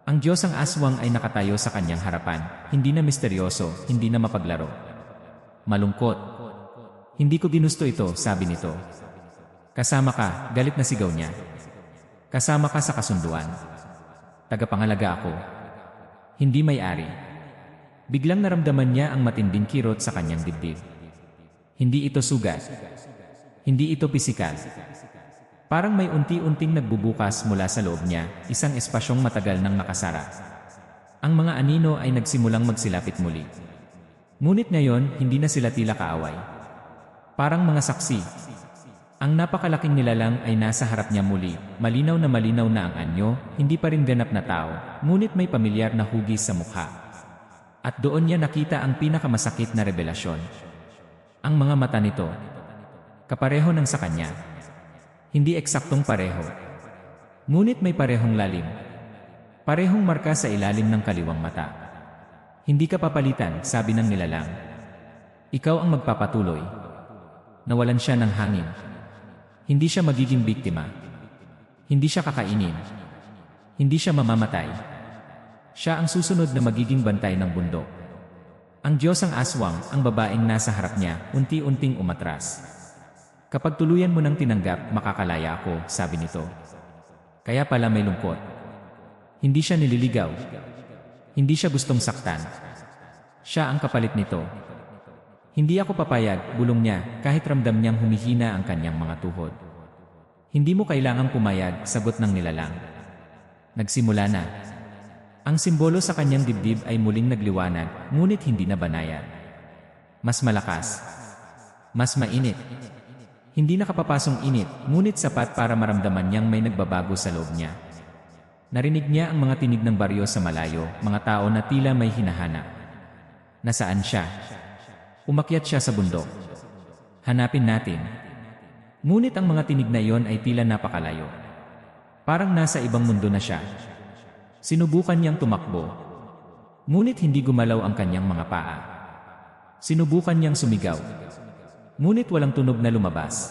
Ang Diyosang Aswang ay nakatayo sa kanyang harapan, hindi na misteryoso, hindi na mapaglaro. Malungkot. Hindi ko ginusto ito, sabi nito. Kasama ka, galit na sigaw niya. Kasama ka sa kasunduan. Tagapangalaga ako. Hindi may-ari. Biglang naramdaman niya ang matinding kirot sa kanyang dibdib. Hindi ito sugat. Hindi ito pisikal. Parang may unti-unting nagbubukas mula sa loob niya, isang espasyong matagal nang nakasara. Ang mga anino ay nagsimulang magsilapit muli. Ngunit ngayon, hindi na sila tila kaaway. Parang mga saksi. Ang napakalaking nilalang ay nasa harap niya muli, malinaw na ang anyo, hindi pa rin ganap na tao, ngunit may pamilyar na hugis sa mukha. At doon niya nakita ang pinakamasakit na revelasyon. Ang mga mata nito. Kapareho ng sa kanya. Hindi eksaktong pareho. Ngunit may parehong lalim. Parehong marka sa ilalim ng kaliwang mata. Hindi ka papalitan, sabi ng nilalang. Ikaw ang magpapatuloy. Nawalan siya ng hangin. Hindi siya magiging biktima. Hindi siya kakainin. Hindi siya mamamatay. Siya ang susunod na magiging bantay ng bundok. Ang Diyosang Aswang, ang babaeng nasa harap niya, unti-unting umatras. Kapag tuluyan mo nang tinanggap, makakalaya ako, sabi nito. Kaya pala may lungkot. Hindi siya nililigaw. Hindi siya gustong saktan. Siya ang kapalit nito. Hindi ako papayag, bulong niya, kahit ramdam niyang humihina ang kanyang mga tuhod. Hindi mo kailangang pumayag, sagot ng nilalang. Nagsimula na. Ang simbolo sa kanyang dibdib ay muling nagliwanag, ngunit hindi na banayad. Mas malakas. Mas mainit. Hindi nakapapasong init, ngunit sapat para maramdaman niyang may nagbabago sa loob niya. Narinig niya ang mga tinig ng baryo sa malayo, mga tao na tila may hinahanap. Nasaan siya? Umakyat siya sa bundok. Hanapin natin. Ngunit ang mga tinig na iyon ay tila napakalayo. Parang nasa ibang mundo na siya. Sinubukan niyang tumakbo. Ngunit hindi gumalaw ang kanyang mga paa. Sinubukan niyang sumigaw. Ngunit walang tunog na lumabas.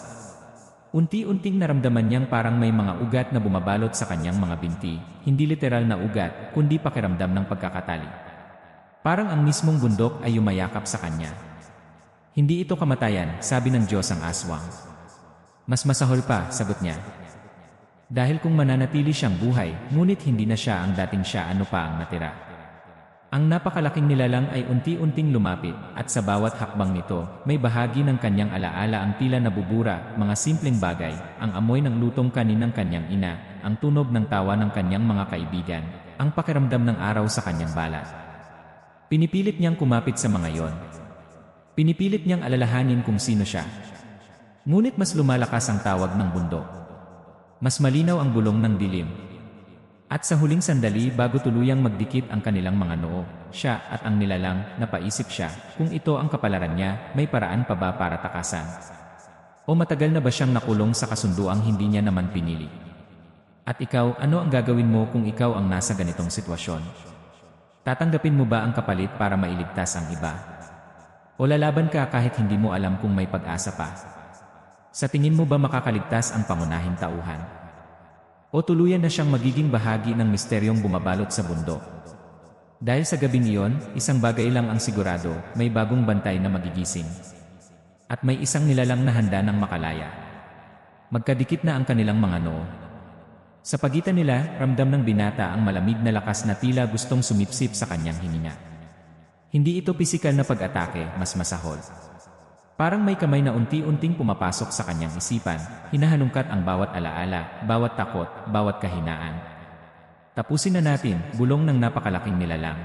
Unti-unting naramdaman niyang parang may mga ugat na bumabalot sa kanyang mga binti, hindi literal na ugat, kundi pakiramdam ng pagkakatali. Parang ang mismong bundok ay yumayakap sa kanya. Hindi ito kamatayan, sabi ng Diyos ang aswang. Mas masahol pa, sagot niya. Dahil kung mananatili siyang buhay, ngunit hindi na siya ang dating siya, ano pa ang natira. Ang napakalaking nilalang ay unti-unting lumapit, at sa bawat hakbang nito, may bahagi ng kanyang alaala ang tila nabubura, mga simpleng bagay, ang amoy ng lutong kanin ng kanyang ina, ang tunog ng tawa ng kanyang mga kaibigan, ang pakiramdam ng araw sa kanyang balat. Pinipilit niyang kumapit sa mga yon. Pinipilit niyang alalahanin kung sino siya. Ngunit mas lumalakas ang tawag ng bundok. Mas malinaw ang bulong ng dilim. At sa huling sandali bago tuluyang magdikit ang kanilang mga noo, siya at ang nilalang, napaisip siya, kung ito ang kapalaran niya, may paraan pa ba para takasan? O matagal na ba siyang nakulong sa kasunduang hindi niya naman pinili? At ikaw, ano ang gagawin mo kung ikaw ang nasa ganitong sitwasyon? Tatanggapin mo ba ang kapalit para mailigtas ang iba? O lalaban ka kahit hindi mo alam kung may pag-asa pa? Sa tingin mo ba makakaligtas ang pangunahing tauhan? O tuluyan na siyang magiging bahagi ng misteryong bumabalot sa bundok? Dahil sa gabing iyon, isang bagay lang ang sigurado, may bagong bantay na magigising. At may isang nilalang na handa ng makalaya. Magkadikit na ang kanilang mga noo. Sa pagitan nila, ramdam ng binata ang malamig na lakas na tila gustong sumipsip sa kanyang hininga. Hindi ito pisikal na pag-atake, mas masahol. Parang may kamay na unti-unting pumapasok sa kanyang isipan, hinahanungkat ang bawat alaala, bawat takot, bawat kahinaan. Tapusin na natin, bulong ng napakalaking nilalang.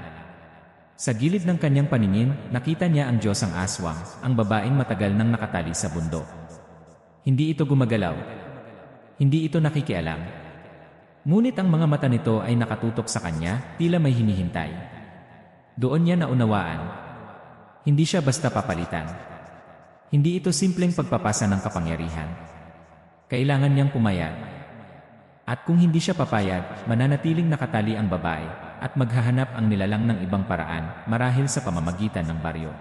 Sa gilid ng kanyang paningin, nakita niya ang Diyos ang aswang, ang babaeng matagal nang nakatali sa bundok. Hindi ito gumagalaw. Hindi ito nakikialam. Ngunit ang mga mata nito ay nakatutok sa kanya, tila may hinihintay. Doon niya naunawaan. Hindi siya basta papalitan. Hindi ito simpleng pagpapasa ng kapangyarihan. Kailangan niyang pumayag. At kung hindi siya papayag, mananatiling nakatali ang babae, at maghahanap ang nilalang ng ibang paraan, marahil sa pamamagitan ng baryo.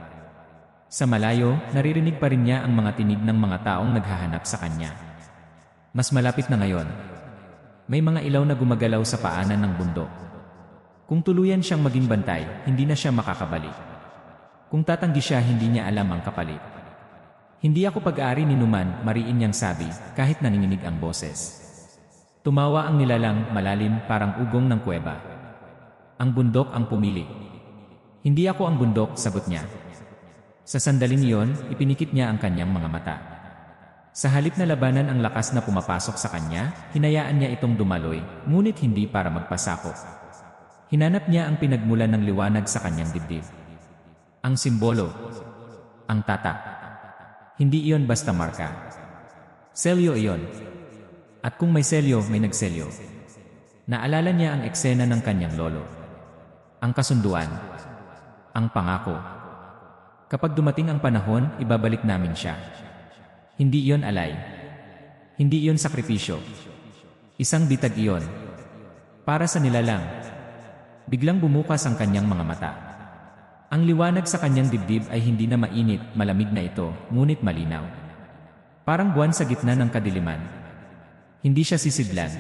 Sa malayo, naririnig pa rin niya ang mga tinig ng mga taong naghahanap sa kanya. Mas malapit na ngayon. May mga ilaw na gumagalaw sa paanan ng bundok. Kung tuluyan siyang maging bantay, hindi na siya makakabalik. Kung tatanggi siya, hindi niya alam ang kapalit. Hindi ako pag-aari ni Numan, mariin niyang sabi, kahit nanginginig ang boses. Tumawa ang nilalang, malalim, parang ugong ng kuweba. Ang bundok ang pumili. Hindi ako ang bundok, sagot niya. Sa sandaling iyon, ipinikit niya ang kanyang mga mata. Sa halip na labanan ang lakas na pumapasok sa kanya, hinayaan niya itong dumaloy, ngunit hindi para magpasakop. Hinanap niya ang pinagmulan ng liwanag sa kanyang dibdib. Ang simbolo. Ang tatak. Hindi iyon basta marka. Selyo iyon. At kung may selyo, may nagselyo. Naalala niya ang eksena ng kanyang lolo. Ang kasunduan. Ang pangako. Kapag dumating ang panahon, ibabalik namin siya. Hindi iyon alay. Hindi iyon sakripisyo. Isang bitag iyon. Para sa nilalang. Biglang bumukas ang kanyang mga mata. Ang liwanag sa kanyang dibdib ay hindi na mainit, malamig na ito, ngunit malinaw. Parang buwan sa gitna ng kadiliman. Hindi siya sisidlan.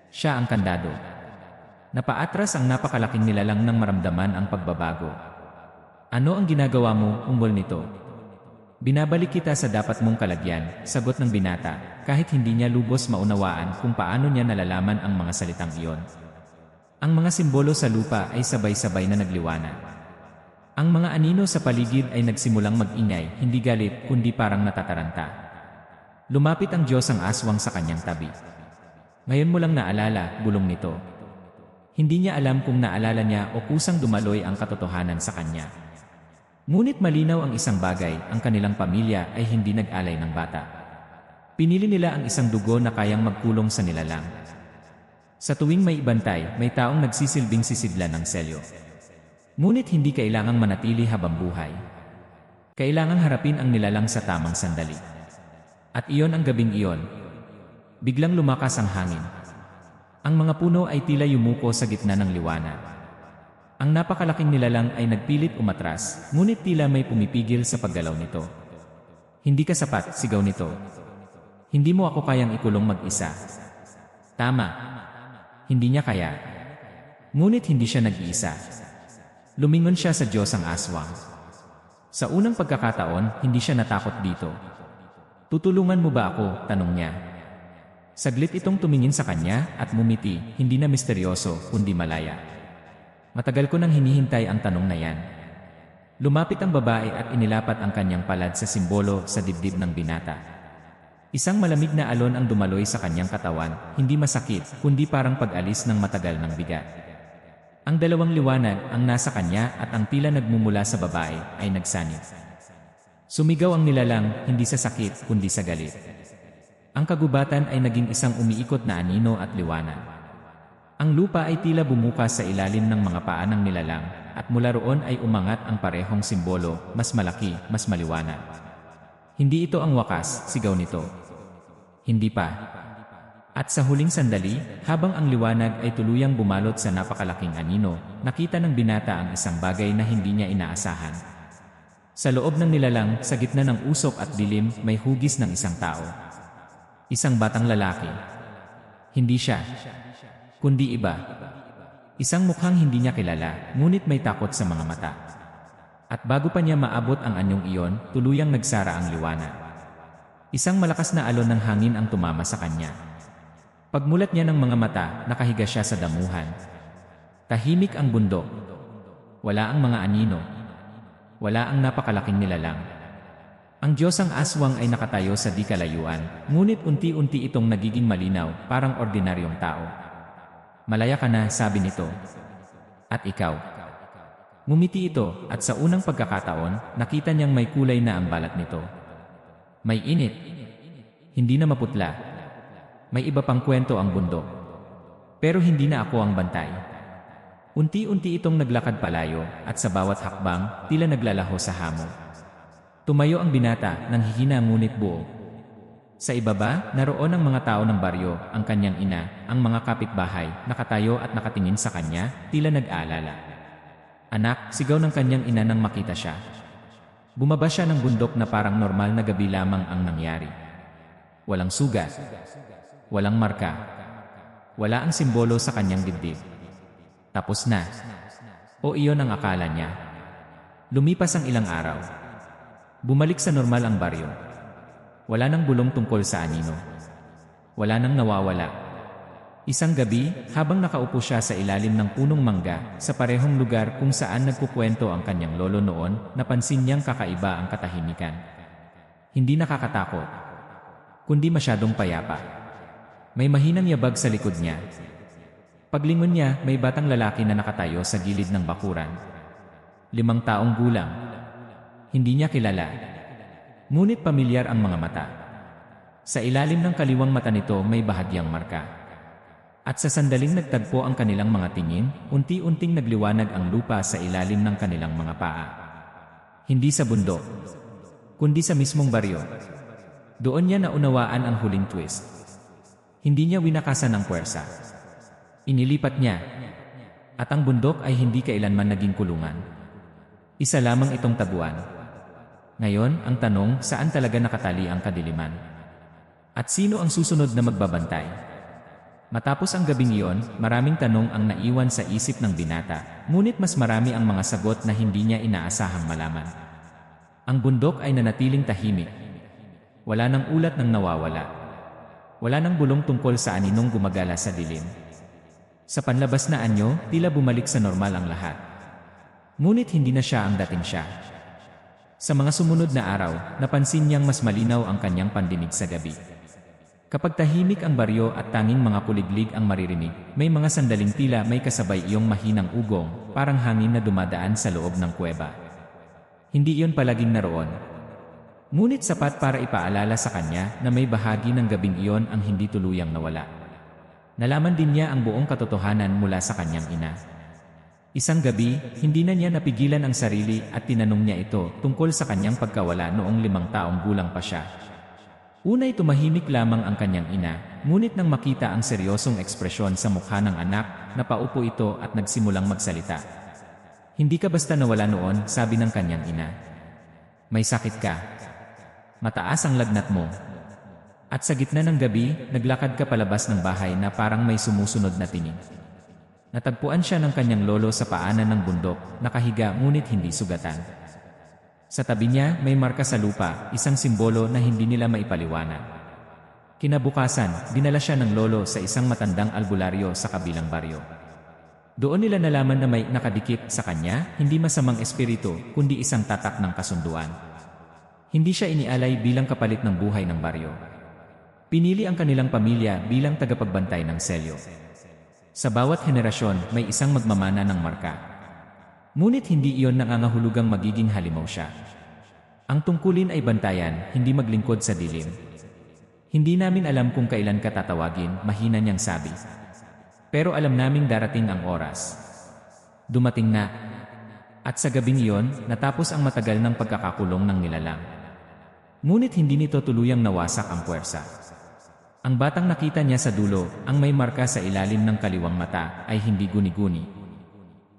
Siya ang kandado. Napaatras ang napakalaking nilalang nang maramdaman ang pagbabago. Ano ang ginagawa mo, ungol nito? Binabalik kita sa dapat mong kalagyan, sagot ng binata, kahit hindi niya lubos maunawaan kung paano niya nalalaman ang mga salitang iyon. Ang mga simbolo sa lupa ay sabay-sabay na nagliwanag. Ang mga anino sa paligid ay nagsimulang mag-ingay, hindi galit, kundi parang natataranta. Lumapit ang Diyosang Aswang sa kanyang tabi. Ngayon mo lang naalala, bulong nito. Hindi niya alam kung naalala niya o kusang dumaloy ang katotohanan sa kanya. Ngunit malinaw ang isang bagay, ang kanilang pamilya ay hindi nag-alay ng bata. Pinili nila ang isang dugo na kayang magkulong sa nilalang. Sa tuwing may ibantay, may taong nagsisilbing sisidlan ng selyo. Ngunit hindi kailangang manatili habang buhay. Kailangang harapin ang nilalang sa tamang sandali. At iyon ang gabing iyon. Biglang lumakas ang hangin. Ang mga puno ay tila yumuko sa gitna ng liwanag. Ang napakalaking nilalang ay nagpilit umatras, ngunit tila may pumipigil sa paggalaw nito. Hindi ka sapat, sigaw nito. Hindi mo ako kayang ikulong mag-isa. Tama. Hindi niya kaya. Ngunit hindi siya nag-iisa. Lumingon siya sa Diyosang Aswang. Sa unang pagkakataon, hindi siya natakot dito. Tutulungan mo ba ako? Tanong niya. Saglit itong tumingin sa kanya at mumiti, hindi na misteryoso, kundi malaya. Matagal ko nang hinihintay ang tanong na yan. Lumapit ang babae at inilapat ang kanyang palad sa simbolo sa dibdib ng binata. Isang malamig na alon ang dumaloy sa kanyang katawan, hindi masakit, kundi parang pag-alis ng matagal ng bigat. Ang dalawang liwanag, ang nasa kanya at ang tila nagmumula sa babae, ay nagsanib. Sumigaw ang nilalang, hindi sa sakit, kundi sa galit. Ang kagubatan ay naging isang umiikot na anino at liwanag. Ang lupa ay tila bumukas sa ilalim ng mga paa ng nilalang, at mula roon ay umangat ang parehong simbolo, mas malaki, mas maliwanag. Hindi ito ang wakas, sigaw nito. Hindi pa. At sa huling sandali, habang ang liwanag ay tuluyang bumalot sa napakalaking anino, nakita ng binata ang isang bagay na hindi niya inaasahan. Sa loob ng nilalang, sa gitna ng usok at dilim, may hugis ng isang tao. Isang batang lalaki. Hindi siya, kundi iba. Isang mukhang hindi niya kilala, ngunit may takot sa mga mata. At bago pa niya maabot ang anyong iyon, tuluyang nagsara ang liwanag. Isang malakas na alon ng hangin ang tumama sa kanya. Pagmulat niya ng mga mata, nakahiga siya sa damuhan. Tahimik ang bundok. Wala ang mga anino. Wala ang napakalaking nilalang. Ang Diyosang Aswang ay nakatayo sa di kalayuan, ngunit unti-unti itong nagiging malinaw, parang ordinaryong tao. Malaya ka na, sabi nito. At ikaw? Ngumiti ito, at sa unang pagkakataon, nakita niyang may kulay na ang balat nito. May init. Hindi na maputla. May iba pang kwento ang bundok. Pero hindi na ako ang bantay. Unti-unti itong naglakad palayo, at sa bawat hakbang, tila naglalaho sa hamon. Tumayo ang binata, nanghihina ngunit buo. Sa ibaba, naroon ang mga tao ng baryo, ang kanyang ina, ang mga kapitbahay, nakatayo at nakatingin sa kanya, tila nag-aalala. Anak, sigaw ng kanyang ina nang makita siya. Bumaba siya ng bundok na parang normal na gabi lamang ang nangyari. Walang sugat. Walang marka. Wala ang simbolo sa kanyang dibdib. Tapos na. O iyon ang akala niya. Lumipas ang ilang araw. Bumalik sa normal ang baryo. Wala nang bulong tungkol sa anino. Wala nang nawawala. Isang gabi, habang nakaupo siya sa ilalim ng punong mangga, sa parehong lugar kung saan nagkukwento ang kanyang lolo noon, napansin niyang kakaiba ang katahimikan. Hindi nakakatakot, kundi masyadong payapa. May mahinang yabag sa likod niya. Paglingon niya, may batang lalaki na nakatayo sa gilid ng bakuran. 5 taong gulang. Hindi niya kilala. Ngunit pamilyar ang mga mata. Sa ilalim ng kaliwang mata nito may bahagyang marka. At sa sandaling nagtagpo ang kanilang mga tingin, unti-unting nagliwanag ang lupa sa ilalim ng kanilang mga paa. Hindi sa bundok, kundi sa mismong baryo. Doon niya naunawaan ang huling twist. Hindi niya winakasan ng puwersa. Inilipat niya. At ang bundok ay hindi kailanman naging kulungan. Isa lamang itong taguan. Ngayon, ang tanong, saan talaga nakatali ang kadiliman? At sino ang susunod na magbabantay? Matapos ang gabing iyon, maraming tanong ang naiwan sa isip ng binata, ngunit mas marami ang mga sagot na hindi niya inaasahang malaman. Ang bundok ay nanatiling tahimik. Wala nang ulat ng nawawala. Wala nang bulong tungkol sa aninong gumagala sa dilim. Sa panlabas na anyo, tila bumalik sa normal ang lahat. Ngunit hindi na siya ang dating siya. Sa mga sumunod na araw, napansin niyang mas malinaw ang kanyang pandinig sa gabi. Kapag tahimik ang baryo at tanging mga kuliglig ang maririnig, may mga sandaling tila may kasabay iyong mahinang ugong, parang hangin na dumadaan sa loob ng kuweba. Hindi iyon palaging naroon. Ngunit sapat para ipaalala sa kanya na may bahagi ng gabing iyon ang hindi tuluyang nawala. Nalaman din niya ang buong katotohanan mula sa kanyang ina. Isang gabi, hindi na niya napigilan ang sarili at tinanong niya ito tungkol sa kanyang pagkawala noong 5 taong gulang pa siya. Unay tumahimik lamang ang kanyang ina, ngunit nang makita ang seryosong ekspresyon sa mukha ng anak, napaupo ito at nagsimulang magsalita. Hindi ka basta nawala noon, sabi ng kanyang ina. May sakit ka. Mataas ang lagnat mo. At sa gitna ng gabi, naglakad ka palabas ng bahay na parang may sumusunod na tinig. Natagpuan siya ng kanyang lolo sa paanan ng bundok, nakahiga ngunit hindi sugatan. Sa tabi niya, may marka sa lupa, isang simbolo na hindi nila maipaliwanag. Kinabukasan, dinala siya ng lolo sa isang matandang albularyo sa kabilang baryo. Doon nila nalaman na may nakadikit sa kanya, hindi masamang espiritu, kundi isang tatak ng kasunduan. Hindi siya inialay bilang kapalit ng buhay ng baryo. Pinili ang kanilang pamilya bilang tagapagbantay ng selyo. Sa bawat henerasyon, may isang magmamana ng marka. Ngunit hindi iyon nangangahulugang magiging halimaw siya. Ang tungkulin ay bantayan, hindi maglingkod sa dilim. Hindi namin alam kung kailan ka tatawagin, mahina niyang sabi. Pero alam naming darating ang oras. Dumating na. At sa gabing iyon, natapos ang matagal ng pagkakakulong ng nilalang. Ngunit hindi nito tuluyang nawasak ang puwersa. Ang batang nakita niya sa dulo, ang may marka sa ilalim ng kaliwang mata, ay hindi guni-guni.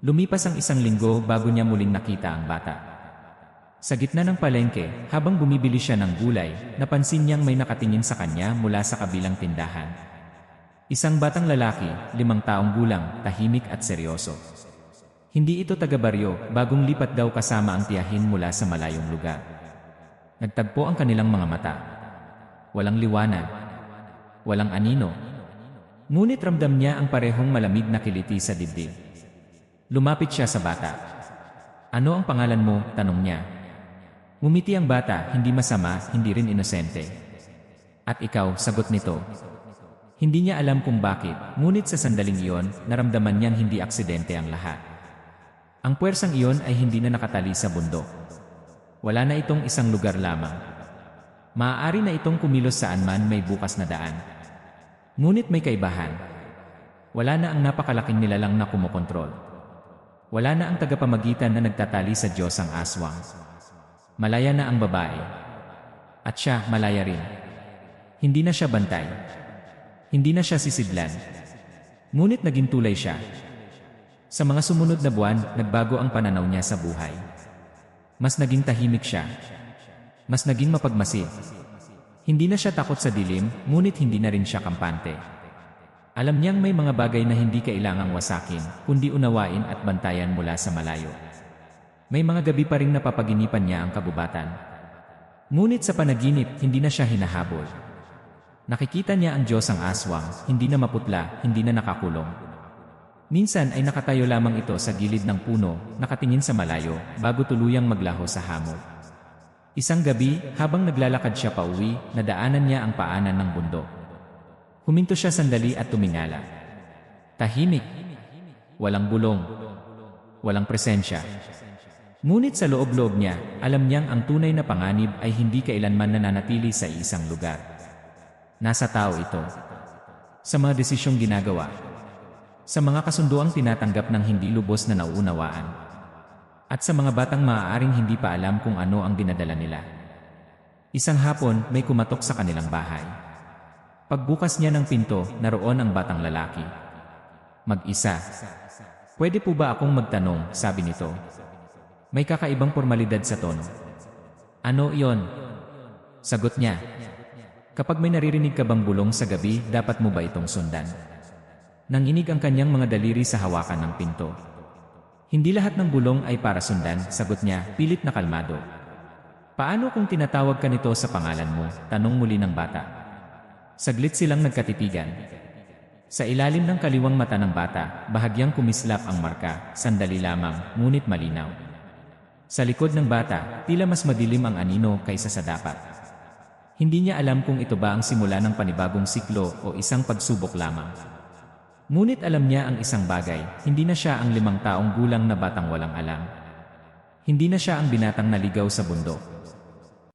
Lumipas ang 1 linggo bago niya muling nakita ang bata. Sa gitna ng palengke, habang bumibili siya ng gulay, napansin niyang may nakatingin sa kanya mula sa kabilang tindahan. Isang batang lalaki, 5 taong gulang, tahimik at seryoso. Hindi ito taga-baryo, bagong lipat daw kasama ang tiyahin mula sa malayong lugar. Nagtagpo ang kanilang mga mata. Walang liwanag. Walang anino. Ngunit ramdam niya ang parehong malamig na kiliti sa dibdib. Lumapit siya sa bata. Ano ang pangalan mo? Tanong niya. Ngumiti ang bata, hindi masama, hindi rin inosente. At ikaw, sagot nito. Hindi niya alam kung bakit, ngunit sa sandaling iyon, naramdaman niyang hindi aksidente ang lahat. Ang puwersang iyon ay hindi na nakatali sa bundok. Wala na itong isang lugar lamang. Maaari na itong kumilos saan man may bukas na daan. Ngunit may kaibahan. Wala na ang napakalaking nilalang na kumokontrol. Wala na ang tagapamagitan na nagtatali sa Diyos ang aswang. Malaya na ang babae. At siya, malaya rin. Hindi na siya bantay. Hindi na siya sisidlan. Ngunit naging tulay siya. Sa mga sumunod na buwan, nagbago ang pananaw niya sa buhay. Mas naging tahimik siya. Mas naging mapagmasid. Hindi na siya takot sa dilim, ngunit hindi na rin siya kampante. Alam niyang may mga bagay na hindi kailangang wasakin, kundi unawain at bantayan mula sa malayo. May mga gabi pa ring napapaginipan niya ang kabubatan. Ngunit sa panaginip, hindi na siya hinahabol. Nakikita niya ang Diyos ang aswang, hindi na maputla, hindi na nakakulong. Minsan ay nakatayo lamang ito sa gilid ng puno, nakatingin sa malayo, bago tuluyang maglaho sa hamog. Isang gabi, habang naglalakad siya pauwi, nadaanan niya ang paanan ng bundok. Huminto siya sandali at tumingala. Tahimik. Walang bulong. Walang presensya. Ngunit sa loob-loob niya, alam niyang ang tunay na panganib ay hindi kailanman nananatili sa isang lugar. Nasa tao ito. Sa mga desisyong ginagawa. Sa mga kasunduang tinatanggap ng hindi lubos na nauunawaan. At sa mga batang maaaring hindi pa alam kung ano ang dinadala nila. Isang hapon, may kumatok sa kanilang bahay. Pagbukas niya ng pinto, naroon ang batang lalaki. Mag-isa. Pwede po ba akong magtanong, sabi nito. May kakaibang formalidad sa tono. Ano iyon? Sagot niya. Kapag may naririnig ka bang bulong sa gabi, dapat mo ba itong sundan? Nanginig ang kanyang mga daliri sa hawakan ng pinto. Hindi lahat ng bulong ay para sundan, sagot niya, pilit na kalmado. Paano kung tinatawag ka nito sa pangalan mo? Tanong muli ng bata. Saglit silang nagkatitigan. Sa ilalim ng kaliwang mata ng bata, bahagyang kumislap ang marka, sandali lamang, ngunit malinaw. Sa likod ng bata, tila mas madilim ang anino kaysa sa dapat. Hindi niya alam kung ito ba ang simula ng panibagong siklo o isang pagsubok lamang. Ngunit alam niya ang isang bagay, hindi na siya ang 5 taong gulang na batang walang alam. Hindi na siya ang binatang naligaw sa bundok.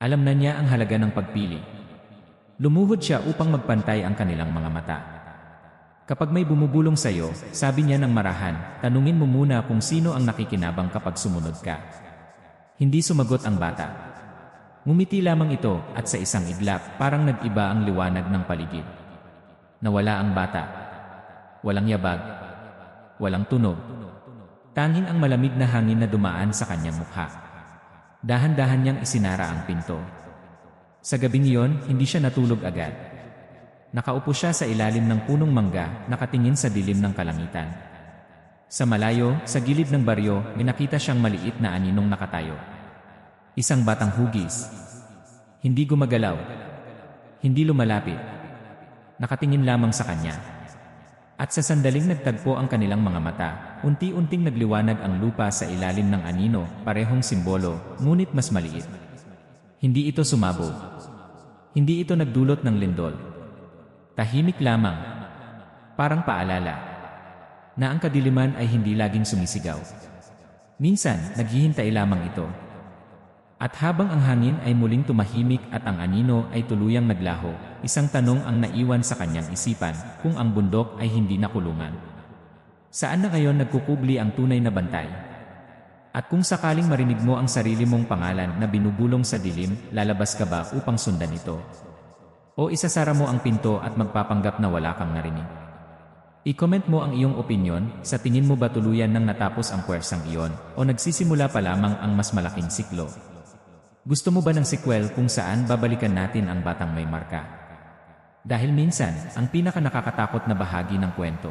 Alam na niya ang halaga ng pagpili. Lumuhod siya upang magpantay ang kanilang mga mata. Kapag may bumubulong sa iyo, sabi niya ng marahan, tanungin mo muna kung sino ang nakikinabang kapag sumunod ka. Hindi sumagot ang bata. Ngumiti lamang ito at sa isang iglap parang nag-iba ang liwanag ng paligid. Nawala ang bata. Walang yabag. Walang tunog. Tanging ang malamig na hangin na dumaan sa kanyang mukha. Dahan-dahan niyang isinara ang pinto. Sa gabing iyon, hindi siya natulog agad. Nakaupo siya sa ilalim ng punong mangga, nakatingin sa dilim ng kalangitan. Sa malayo, sa gilid ng baryo, may nakita siyang maliit na aninong nakatayo. Isang batang hugis. Hindi gumagalaw. Hindi lumalapit. Nakatingin lamang sa kanya. At sa sandaling nagtagpo ang kanilang mga mata, unti-unting nagliwanag ang lupa sa ilalim ng anino, parehong simbolo, ngunit mas maliit. Hindi ito sumabog. Hindi ito nagdulot ng lindol. Tahimik lamang. Parang paalala na ang kadiliman ay hindi laging sumisigaw. Minsan, naghihintay lamang ito. At habang ang hangin ay muling tumahimik at ang anino ay tuluyang naglaho, isang tanong ang naiwan sa kanyang isipan, kung ang bundok ay hindi nakulungan. Saan na ngayon nagkukubli ang tunay na bantay? At kung sakaling marinig mo ang sarili mong pangalan na binubulong sa dilim, lalabas ka ba upang sundan ito? O isasara mo ang pinto at magpapanggap na wala kang narinig? I-comment mo ang iyong opinyon, sa tingin mo ba tuluyan nang natapos ang puwersang iyon, o nagsisimula pa lamang ang mas malaking siklo? Gusto mo ba ng sequel kung saan babalikan natin ang batang may marka? Dahil minsan, ang pinaka nakakatakot na bahagi ng kwento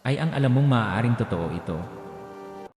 ay ang alam mong maaaring totoo ito.